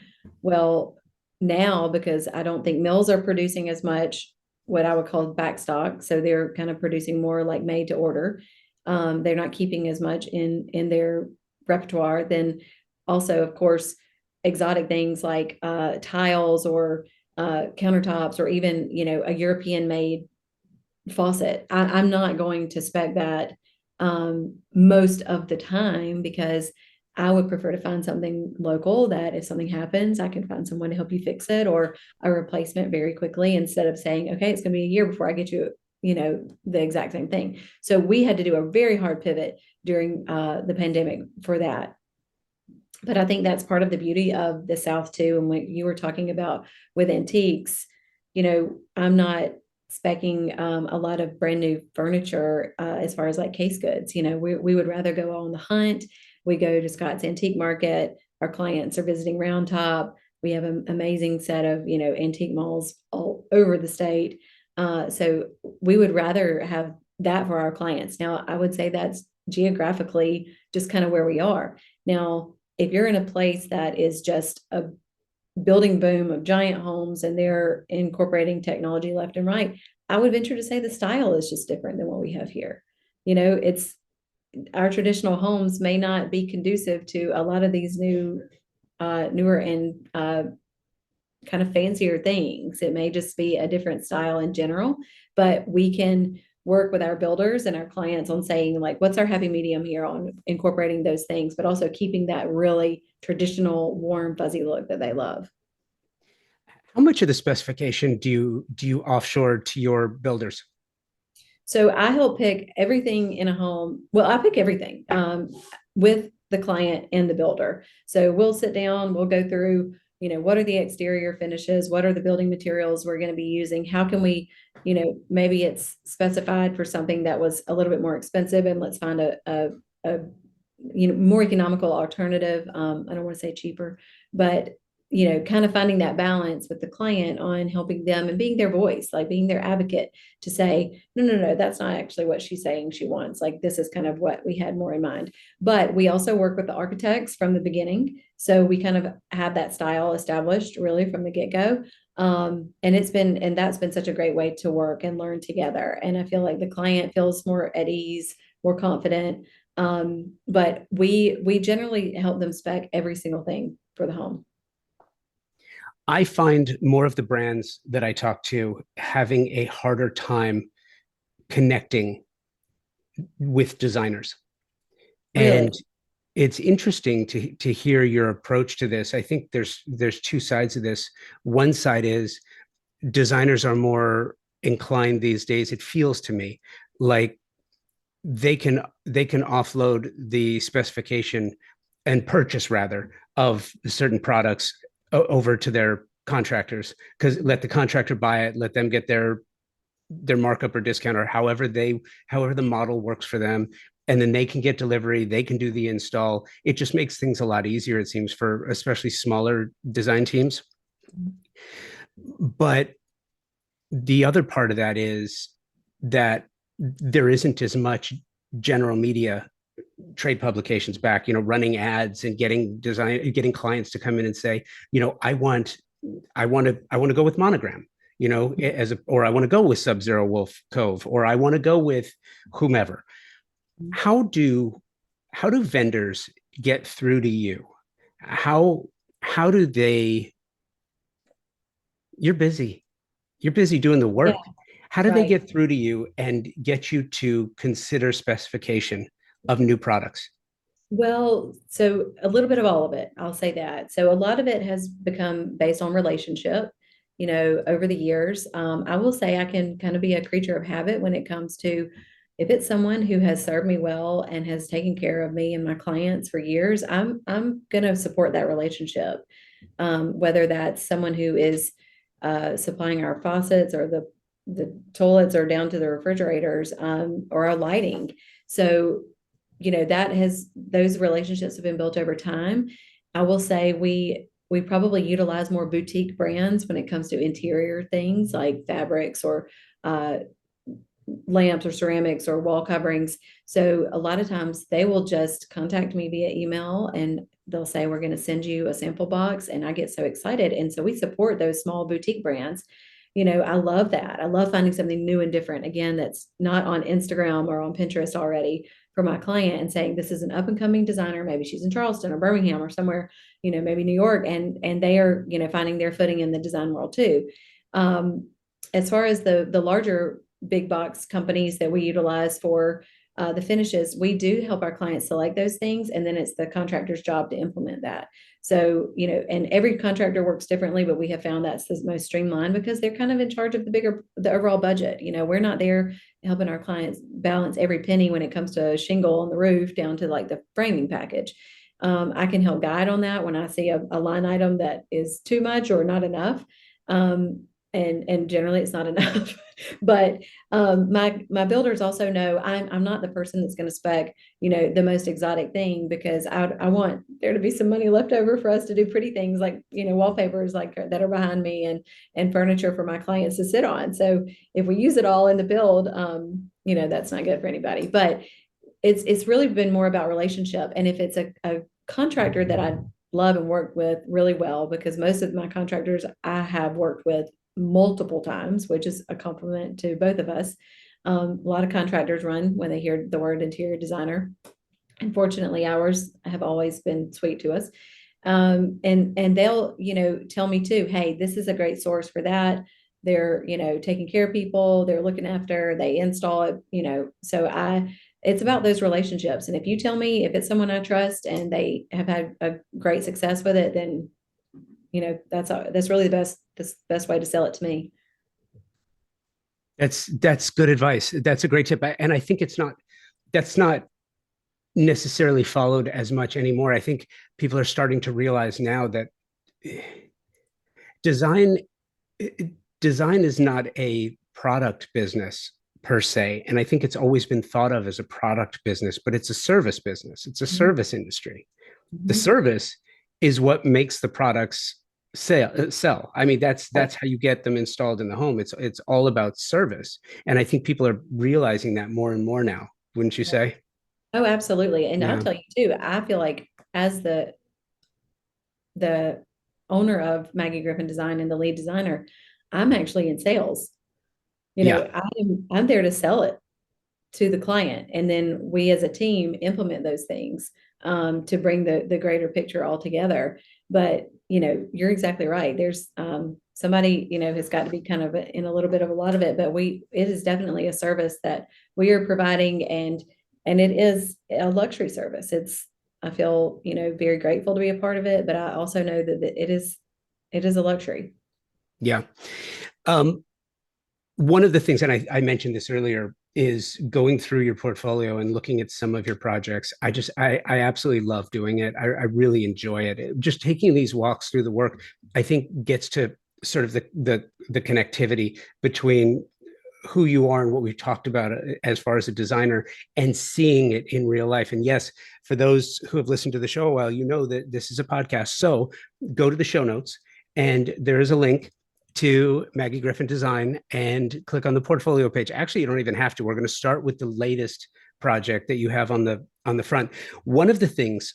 Well, now, because I don't think mills are producing as much what I would call backstock, so they're kind of producing more like made to order. They're not keeping as much in their repertoire. Then also, of course, exotic things like tiles or countertops, or even a European made faucet. I'm not going to spec that most of the time, because I would prefer to find something local that if something happens, I can find someone to help you fix it, or a replacement very quickly, instead of saying, okay, it's going to be a year before I get you, the exact same thing. So we had to do a very hard pivot during the pandemic for that. But I think that's part of the beauty of the South too. And when you were talking about with antiques, I'm not specking a lot of brand new furniture as far as like case goods. We would rather go on the hunt. We go to Scott's Antique Market. Our clients are visiting Round Top. We have an amazing set of, antique malls all over the state. So we would rather have that for our clients. Now, I would say that's geographically just kind of where we are. Now, if you're in a place that is just a building boom of giant homes and they're incorporating technology left and right, I would venture to say the style is just different than what we have here. It's our traditional homes may not be conducive to a lot of these newer and kind of fancier things. It may just be a different style in general, but we can work with our builders and our clients on saying, like, what's our happy medium here on incorporating those things, but also keeping that really traditional, warm, fuzzy look that they love. How much of the specification do you offshore to your builders? So I help pick everything in a home. Well, I pick everything with the client and the builder. So we'll sit down, we'll go through, what are the exterior finishes? What are the building materials we're going to be using? How can we, maybe it's specified for something that was a little bit more expensive, and let's find a more economical alternative. I don't want to say cheaper, but kind of finding that balance with the client on helping them and being their voice, like being their advocate, to say, no, no, no, that's not actually what she's saying she wants. Like, this is kind of what we had more in mind. But we also work with the architects from the beginning. So we kind of have that style established really from the get-go. And that's been such a great way to work and learn together. And I feel like the client feels more at ease, more confident. But we generally help them spec every single thing for the home. I find more of the brands that I talk to having a harder time connecting with designers. And Really? it's interesting to hear your approach to this. I think there's two sides of this. One side is designers are more inclined these days, it feels to me, like they can offload the specification and purchase rather of certain products over to their contractors, because let the contractor buy it, let them get their markup or discount, or however the model works for them, and then they can get delivery, they can do the install. It just makes things a lot easier, it seems, for especially smaller design teams. But the other part of that is that there isn't as much general media trade publications back, running ads and getting clients to come in and say, I want to go with Monogram, or I want to go with Sub-Zero Wolf Cove, or I want to go with whomever. How do vendors get through to you? How do they? You're busy. You're busy doing the Yeah, work. How do they right. get through to you and get you to consider specification of new products? Well, so a little bit of all of it, I'll say that. So a lot of it has become based on relationship, over the years. I will say I can kind of be a creature of habit when it comes to if it's someone who has served me well and has taken care of me and my clients for years, I'm going to support that relationship. Whether that's someone who is supplying our faucets or the toilets or down to the refrigerators, or our lighting. So those relationships have been built over time. I will say we probably utilize more boutique brands when it comes to interior things like fabrics or uh, lamps or ceramics or wall coverings. So a lot of times they will just contact me via email and they'll say, we're going to send you a sample box. And I get so excited. And so we support those small boutique brands. I love that. I love finding something new and different, again, that's not on Instagram or on Pinterest already, for my client, and saying, this is an up and coming designer. Maybe she's in Charleston or Birmingham or somewhere, maybe New York. And they are, finding their footing in the design world too. Um, as far as the larger big box companies that we utilize for the finishes, we do help our clients select those things, and then it's the contractor's job to implement that. So, and every contractor works differently, but we have found that's the most streamlined because they're kind of in charge of the overall budget. We're not there helping our clients balance every penny when it comes to a shingle on the roof down to like the framing package. I can help guide on that when I see a line item that is too much or not enough. And generally it's not enough. But my builders also know I'm not the person that's going to spec the most exotic thing, because I want there to be some money left over for us to do pretty things like wallpapers like that are behind me, and furniture for my clients to sit on. So if we use it all in the build, that's not good for anybody. But it's really been more about relationship. And if it's a contractor that I love and work with really well, because most of my contractors I have worked with multiple times, which is a compliment to both of us. A lot of contractors run when they hear the word interior designer. Unfortunately, ours have always been sweet to us. And they'll, tell me too, hey, this is a great source for that. They're, taking care of people, they're looking after, they install it, so it's about those relationships. And if you tell me if it's someone I trust and they have had a great success with it, then that's really the best way to sell it to me. That's good advice. That's a great tip, and I think that's not necessarily followed as much anymore. I think people are starting to realize now that design design is not a product business per se, and I think it's always been thought of as a product business, but it's a service business. It's a Mhm. service industry. The Mhm. service is what makes the products sell. I mean, that's how you get them installed in the home. It's all about service, and I think people are realizing that more and more now. Wouldn't you say? Oh, absolutely. And I'll Yeah, tell you too, I feel like as the owner of Maggie Griffin Design and the lead designer, I'm actually in sales. yeah, I'm there to sell it to the client, and then we as a team implement those things, to bring the greater picture all together. But you're exactly right. There's somebody has got to be kind of in a little bit of a lot of it, but it is definitely a service that we are providing, and it is a luxury service. I feel very grateful to be a part of it, but I also know that it is a luxury. yeah. Um, One of the things, and I mentioned this earlier, is going through your portfolio and looking at some of your projects. I absolutely love doing it. I really enjoy it. Just taking these walks through the work, I think gets to sort of the connectivity between who you are and what we've talked about as far as a designer, and seeing it in real life. And yes, for those who have listened to the show a while, you know that this is a podcast. So go to the show notes, and there is a link to Maggie Griffin Design, and click on the portfolio page. Actually, you don't even have to. We're going to start with the latest project that you have on the front. One of the things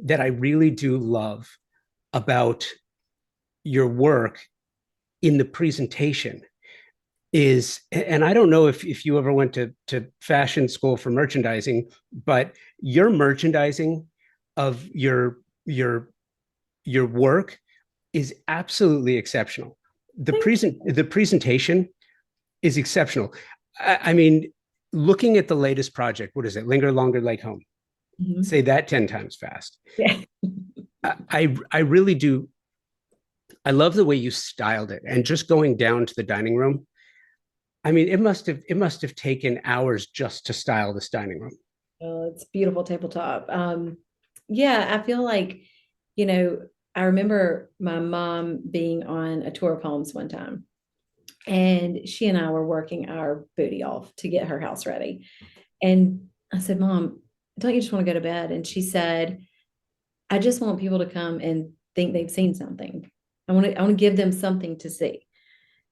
that I really do love about your work in the presentation is, and I don't know if you ever went to fashion school for merchandising, but your merchandising of your work is absolutely exceptional. The presentation is exceptional. I mean, looking at the latest project, what is it? Linger Longer Like Home. Mhm. Say that 10 times fast. Yeah. I really do. I love the way you styled it, and just going down to the dining room. I mean, it must have taken hours just to style this dining room. Oh, it's beautiful tabletop. Yeah, I feel like, you know, I remember my mom being on a tour of homes one time, and she and I were working our booty off to get her house ready. And I said, Mom, don't you just want to go to bed? And she said, I just want people to come and think they've seen something. I want to give them something to see.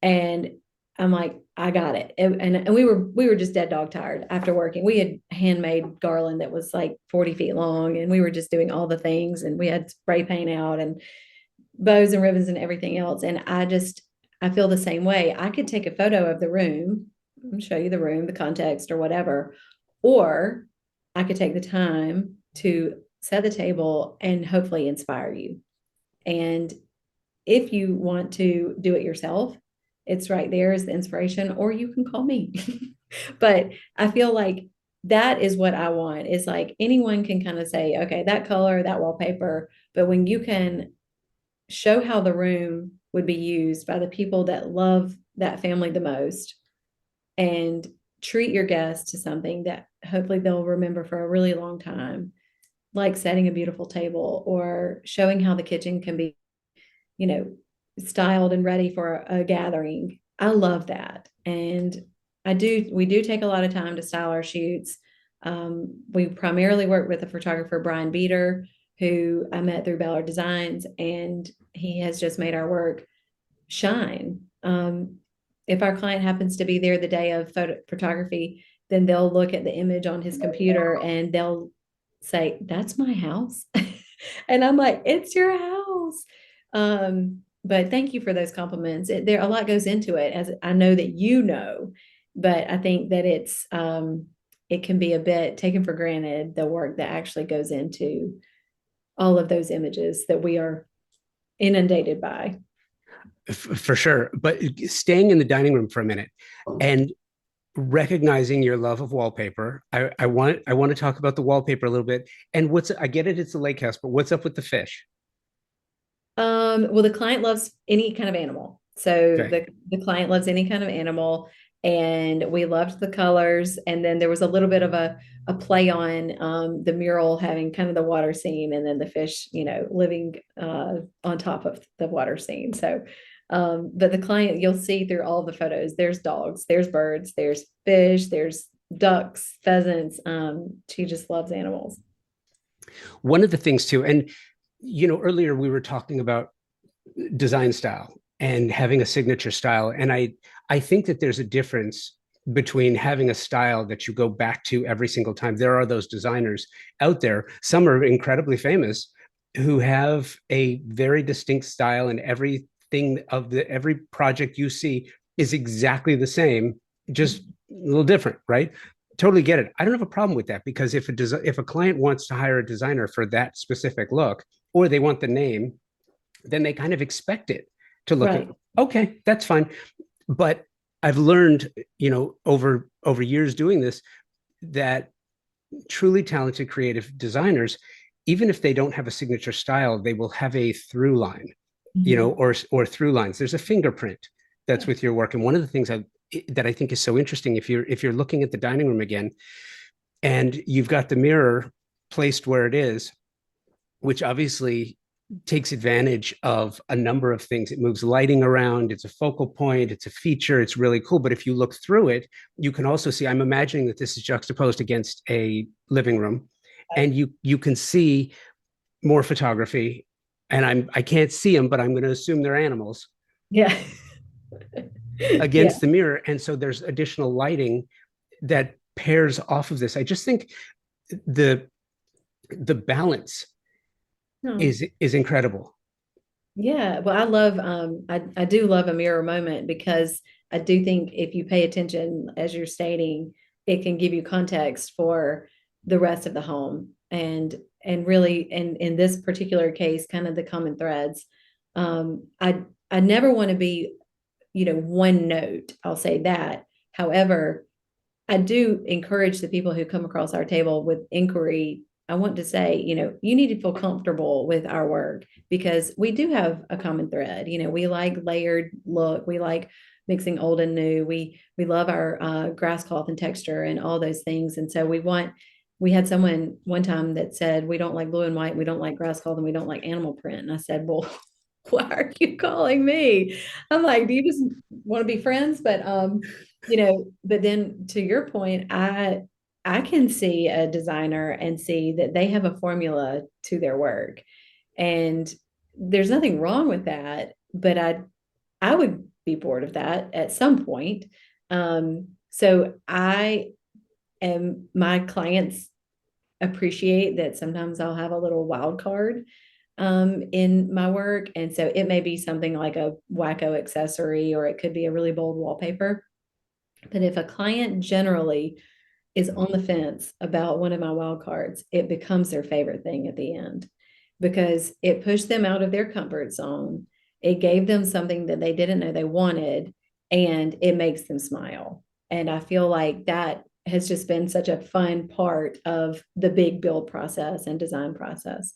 And I'm like, I got it. And we were just dead dog tired after working. We had handmade garland that was like 40 feet long, and we were just doing all the things, and we had spray paint out and bows and ribbons and everything else. And I feel the same way. I could take a photo of the room and show you the room, the context or whatever, or I could take the time to set the table and hopefully inspire you. And if you want to do it yourself, it's right there as the inspiration, or you can call me. But I feel like that is what I want. Is like anyone can kind of say, okay, that color, that wallpaper, but when you can show how the room would be used by the people that love that family the most, and treat your guests to something that hopefully they'll remember for a really long time, like setting a beautiful table or showing how the kitchen can be, you know, styled and ready for a gathering. I love that. And we do take a lot of time to style our shoots. We primarily work with a photographer, Brian Beater, who I met through Ballard Designs, and he has just made our work shine. If our client happens to be there the day of photography, then they'll look at the image on his computer and they'll say, "That's my house." And I'm like, "It's your house." But thank you for those compliments. There a lot goes into it, as I know that you know, but I think that it can be a bit taken for granted, the work that actually goes into all of those images that we are inundated by. For sure. But staying in the dining room for a minute and recognizing your love of wallpaper, I want to talk about the wallpaper a little bit. And I get it, it's a lake house, but what's up with the fish? Well, the client loves any kind of animal. So Okay. the client loves any kind of animal, and we loved the colors. And then there was a little bit of a play on the mural having kind of the water scene, and then the fish, living on top of the water scene. So, but the client, you'll see through all the photos, there's dogs, there's birds, there's fish, there's ducks, pheasants. She just loves animals. One of the things too, and earlier we were talking about design style and having a signature style. And I think that there's a difference between having a style that you go back to every single time. There are those designers out there, some are incredibly famous, who have a very distinct style, and every project you see is exactly the same, just a little different, right? Totally get it. I don't have a problem with that, because if a client wants to hire a designer for that specific look, or they want the name, then they kind of expect it to look like, Right. okay, that's fine. But I've learned, over years doing this, that truly talented creative designers, even if they don't have a signature style, they will have a through line, Mhm. or through lines. There's a fingerprint that's with your work. And one of the things that I think is so interesting, if you're looking at the dining room again, and you've got the mirror placed where it is, which obviously takes advantage of a number of things. It moves lighting around, it's a focal point, it's a feature, it's really cool. But if you look through it, you can also see, I'm imagining that this is juxtaposed against a living room, and you can see more photography. And I can't see them, but I'm going to assume they're animals Yeah. Yeah. against the mirror. And so there's additional lighting that pairs off of this. I just think the the balance No. is incredible. Yeah, well, I love I do love a mirror moment because I do think if you pay attention, as you're stating, it can give you context for the rest of the home. And really in this particular case, kind of the common threads. I never want to be, one note, I'll say that. However, I do encourage the people who come across our table with inquiry. I want to say, you need to feel comfortable with our work because we do have a common thread. We like layered look. We like mixing old and new. We love our grass cloth and texture and all those things. And so we had someone one time that said, we don't like blue and white, we don't like grass cloth, and we don't like animal print. And I said, well, why are you calling me? I'm like, do you just want to be friends? But then to your point, I can see a designer and see that they have a formula to their work. And there's nothing wrong with that, but I would be bored of that at some point. So I am my clients appreciate that sometimes I'll have a little wild card in my work. And so it may be something like a wacko accessory, or it could be a really bold wallpaper. But if a client generally is on the fence about one of my wild cards, it becomes their favorite thing at the end because it pushed them out of their comfort zone. It gave them something that they didn't know they wanted, and it makes them smile. And I feel like that has just been such a fun part of the big build process and design process.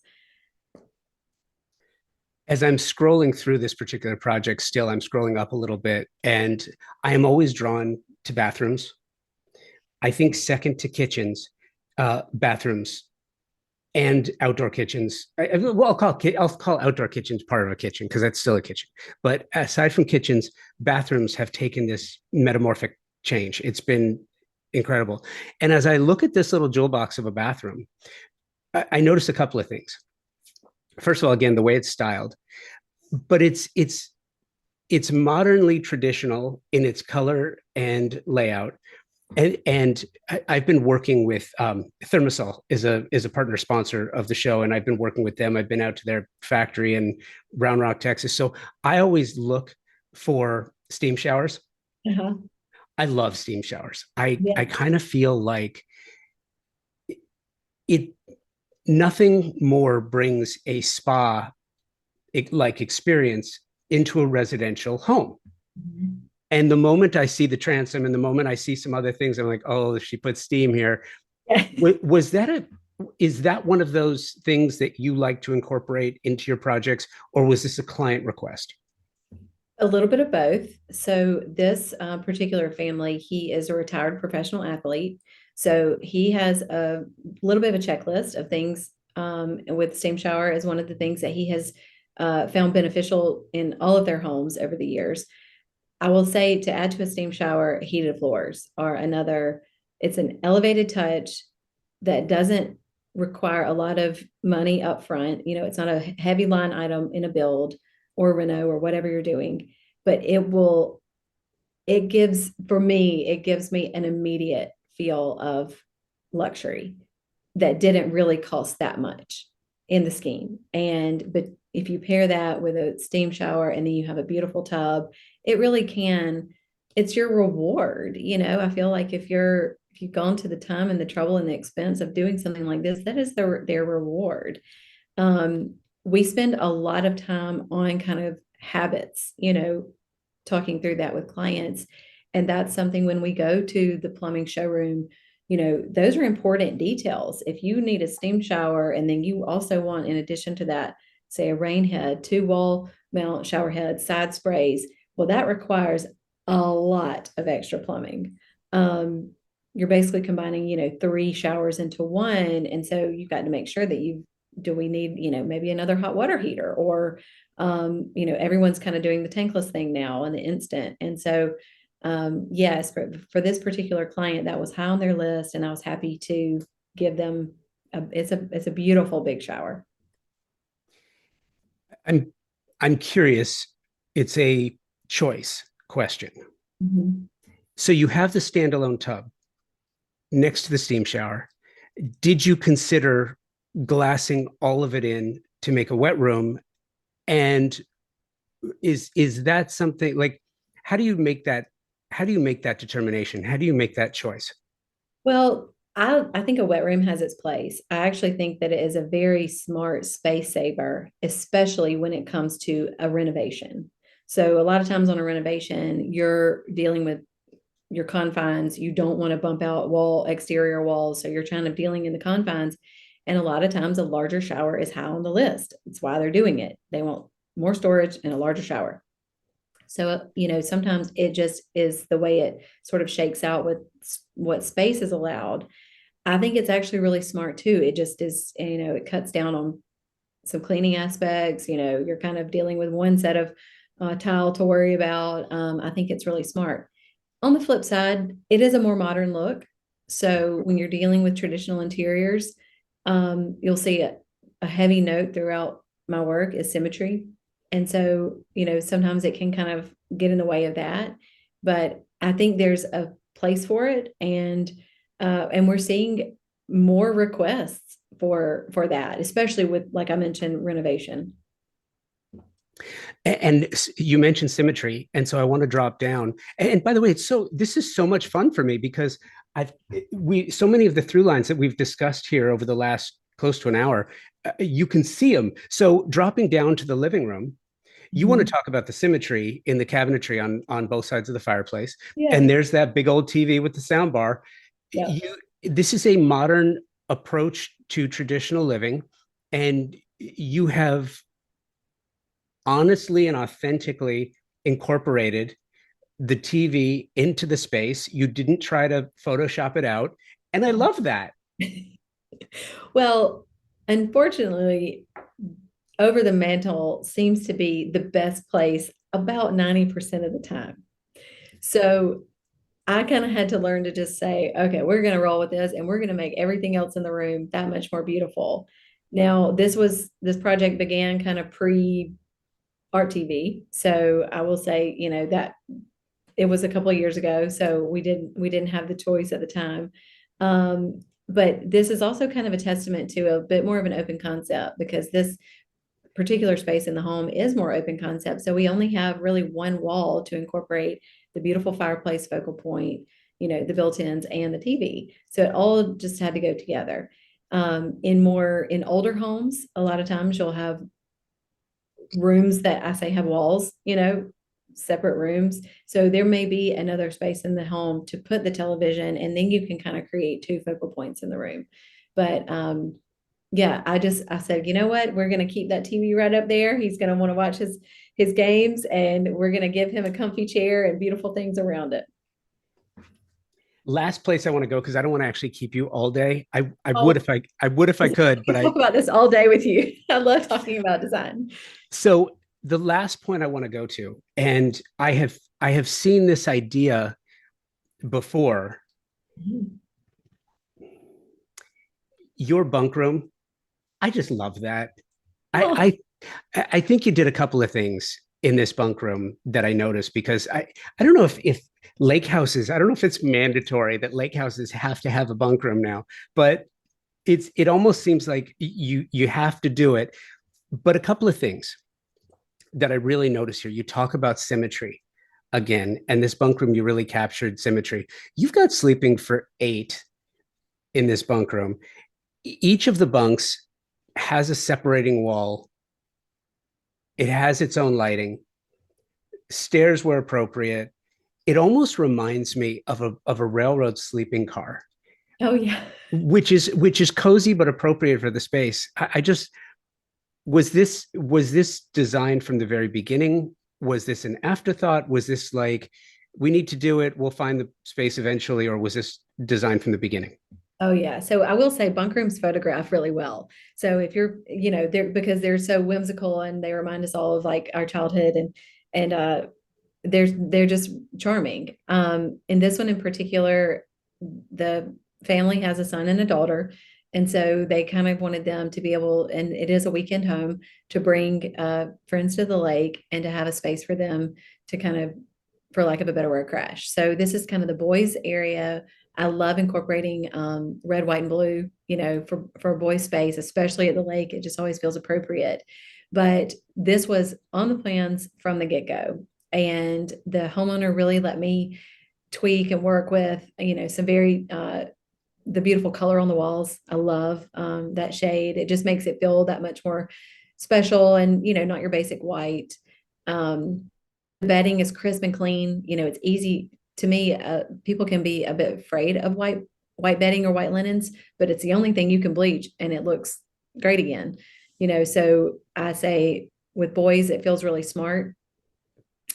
As I'm scrolling through this particular project, still I'm scrolling up a little bit, and I am always drawn to bathrooms. I think second to kitchens, bathrooms and outdoor kitchens. Well, I'll call outdoor kitchens part of a kitchen because that's still a kitchen. But aside from kitchens, bathrooms have taken this metamorphic change. It's been incredible. And as I look at this little jewel box of a bathroom, I noticed a couple of things. First of all, again, the way it's styled, but it's modernly traditional in its color and layout. And I've been working with Thermosol is a partner sponsor of the show, and I've been working with them. I've been out to their factory in Round Rock, Texas. So I always look for steam showers. Uh-huh. I love steam showers. I Yeah. kind of feel like it nothing more brings a spa like experience into a residential home. Mhm. And the moment I see the transom and the moment I see some other things, I'm like, oh, she put steam here. Was that is that one of those things that you like to incorporate into your projects, or was this a client request? A little bit of both. So this particular family, he is a retired professional athlete. So he has a little bit of a checklist of things with steam shower is one of the things that he has found beneficial in all of their homes over the years. I will say to add to a steam shower, heated floors are another, it's an elevated touch that doesn't require a lot of money up front. It's not a heavy line item in a build or Renault or whatever you're doing, but it gives me an immediate feel of luxury that didn't really cost that much in the scheme. But if you pair that with a steam shower and then you have a beautiful tub, it really can, it's your reward. I feel like if you've gone to the time and the trouble and the expense of doing something like this, that is their reward. We spend a lot of time on kind of habits, talking through that with clients. And that's something when we go to the plumbing showroom, those are important details. If you need a steam shower and then you also want, in addition to that, say a rain head, two wall mount shower heads, side sprays, Well, that requires a lot of extra plumbing. Um, you're basically combining, three showers into one. And so you've got to make sure that do we need, maybe another hot water heater or, everyone's kind of doing the tankless thing now in the instant. And so, yes, for this particular client, that was high on their list. And I was happy to give them it's a beautiful big shower. I'm I'm curious. It's a choice question. Mhm. So you have the standalone tub next to the steam shower. Did you consider glassing all of it in to make a wet room? And is that something like how do you make that how do you make that determination? How do you make that choice? Well, I think a wet room has its place. I actually think that it is a very smart space saver, especially when it comes to a renovation. So a lot of times on a renovation, you're dealing with your confines. You don't want to bump out exterior walls. So you're trying to dealing in the confines. And a lot of times a larger shower is high on the list. It's why they're doing it. They want more storage and a larger shower. So, sometimes it just is the way it sort of shakes out with what space is allowed. I think it's actually really smart too. It just is, it cuts down on some cleaning aspects. You're kind of dealing with one set of tile to worry about. I think it's really smart. On the flip side, it is a more modern look. So when you're dealing with traditional interiors, you'll see a heavy note throughout my work is symmetry. And so, sometimes it can kind of get in the way of that. But I think there's a place for it. And we're seeing more requests for that, especially with, like I mentioned, renovation. And you mentioned symmetry, and so I want to drop down. And by the way, this is so much fun for me because I've we so many of the through lines that we've discussed here over the last close to an hour, you can see them. So dropping down to the living room, you want to Mhm. talk about the symmetry in the cabinetry on both sides of the fireplace, Yeah. and there's that big old TV with the sound bar. Yeah. This is a modern approach to traditional living, and you have honestly and authentically incorporated the TV into the space. You didn't try to Photoshop it out. And I love that. Well, unfortunately, over the mantle seems to be the best place about 90% of the time. So I kind of had to learn to just say, okay, we're going to roll with this and we're going to make everything else in the room that much more beautiful. Now, this project began kind of pre art TV. So I will say, that it was a couple of years ago. So we didn't have the choice at the time. But this is also kind of a testament to a bit more of an open concept because this particular space in the home is more open concept. So we only have really one wall to incorporate the beautiful fireplace focal point, the built-ins and the TV. So it all just had to go together. In older homes, a lot of times you'll have rooms that I say have walls, separate rooms. So there may be another space in the home to put the television, and then you can kind of create two focal points in the room. But yeah, I said, you know what? We're going to keep that TV right up there. He's going to want to watch his games, and we're going to give him a comfy chair and beautiful things around it. Last place I want to go because I don't want to actually keep you all day. I would Oh, if I would if I I could, but could talk I about this all day with you. I love talking about design. so the last point I want to go to, and I have seen this idea before. Your bunk room, I just love that. Oh, I I think you did a couple of things in this bunk room that I noticed because I don't know if lake houses, I don't know if it's mandatory that lake houses have to have a bunk room now, but it almost seems like you have to do it. But a couple of things that I really notice here, you talk about symmetry again, and this bunk room, you really captured symmetry. You've got sleeping for eight in this bunk room. Each of the bunks has a separating wall. It has its own lighting, stairs where appropriate. It almost reminds me of a railroad sleeping car, oh yeah. which is cozy but appropriate for the space. I just was this designed from the very beginning Was this an afterthought? Was this like, we need to do it, we'll find the space eventually, or was this designed from the beginning? Oh yeah. So I will say bunk rooms photograph really well. So if you're, they're because they're so whimsical and they remind us all of like our childhood and they're just charming. And this one in particular, the family has a son and a daughter. And so they kind of wanted them to be able, and it is a weekend home, to bring friends to the lake and to have a space for them to kind of, for lack of a better word, crash. So this is kind of the boys area. I love incorporating red, white, and blue, for boy space, especially at the lake. It just always feels appropriate. But this was on the plans from the get-go. And the homeowner really let me tweak and work with, some very the beautiful color on the walls. I love that shade. It just makes it feel that much more special and, not your basic white. The bedding is crisp and clean. It's easy to me. People can be a bit afraid of white bedding or white linens, but it's the only thing you can bleach and it looks great again. So I say with boys, it feels really smart.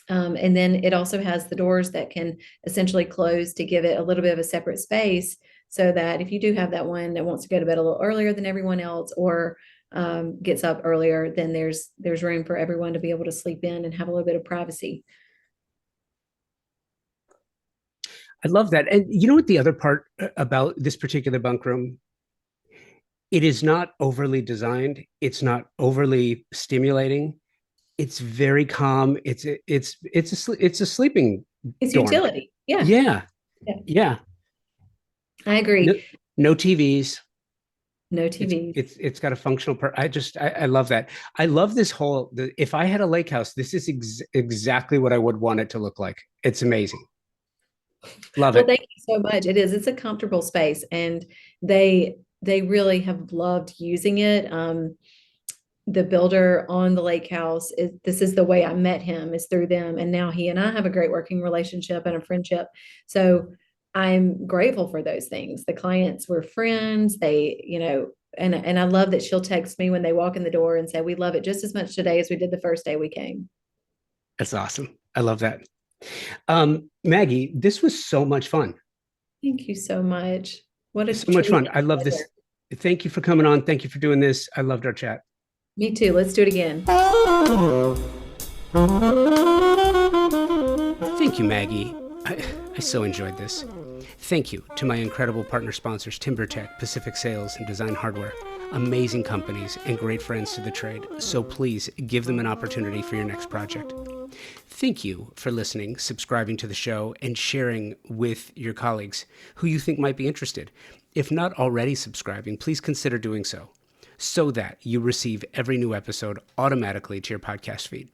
And then it also has the doors that can essentially close to give it a little bit of a separate space so that if you do have that one that wants to go to bed a little earlier than everyone else or gets up earlier, then there's room for everyone to be able to sleep in and have a little bit of privacy. I love that. And you know what the other part about this particular bunk room? It is not overly designed. It's not overly stimulating. It's very calm. It's a sleeping It's dorm. utility. Yeah, Yeah, yeah, yeah. I No, agree. no TVs. No It's TVs. it's it's got a functional. I love that. I love this whole. If I had a lake house, this is exactly what I would want it to look like. It's amazing. Love Well, it. thank you so much. It is. It's a comfortable space, and they really have loved using it. The builder on the lake house this is the way I met him is through them, and now he and I have a great working relationship and a friendship. So I'm grateful for those things. The clients were friends. They, and I love that she'll text me when they walk in the door and say, "We love it just as much today as we did the first day we came." That's awesome. I love that. Maggie, this was so much fun. Thank you so much. What a So much treat fun. and I love a this. pleasure. Thank you for coming on. Thank you for doing this. I loved our chat. Me too. Let's do it again. Thank you, Maggie. I so enjoyed this. Thank you to my incredible partner sponsors, TimberTech, Pacific Sales, and Design Hardware. Amazing companies and great friends to the trade. So please give them an opportunity for your next project. Thank you for listening, subscribing to the show, and sharing with your colleagues who you think might be interested. If not already subscribing, please consider doing so that you receive every new episode automatically to your podcast feed.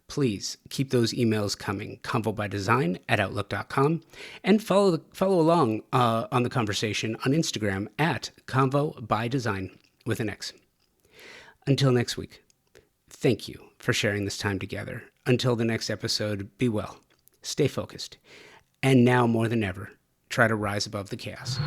Please keep those emails coming, convobydesign@outlook.com, and follow along on the conversation on Instagram at convobydesign with an X. Until next week, thank you for sharing this time together. Until the next episode, be well, stay focused, and now more than ever, try to rise above the chaos.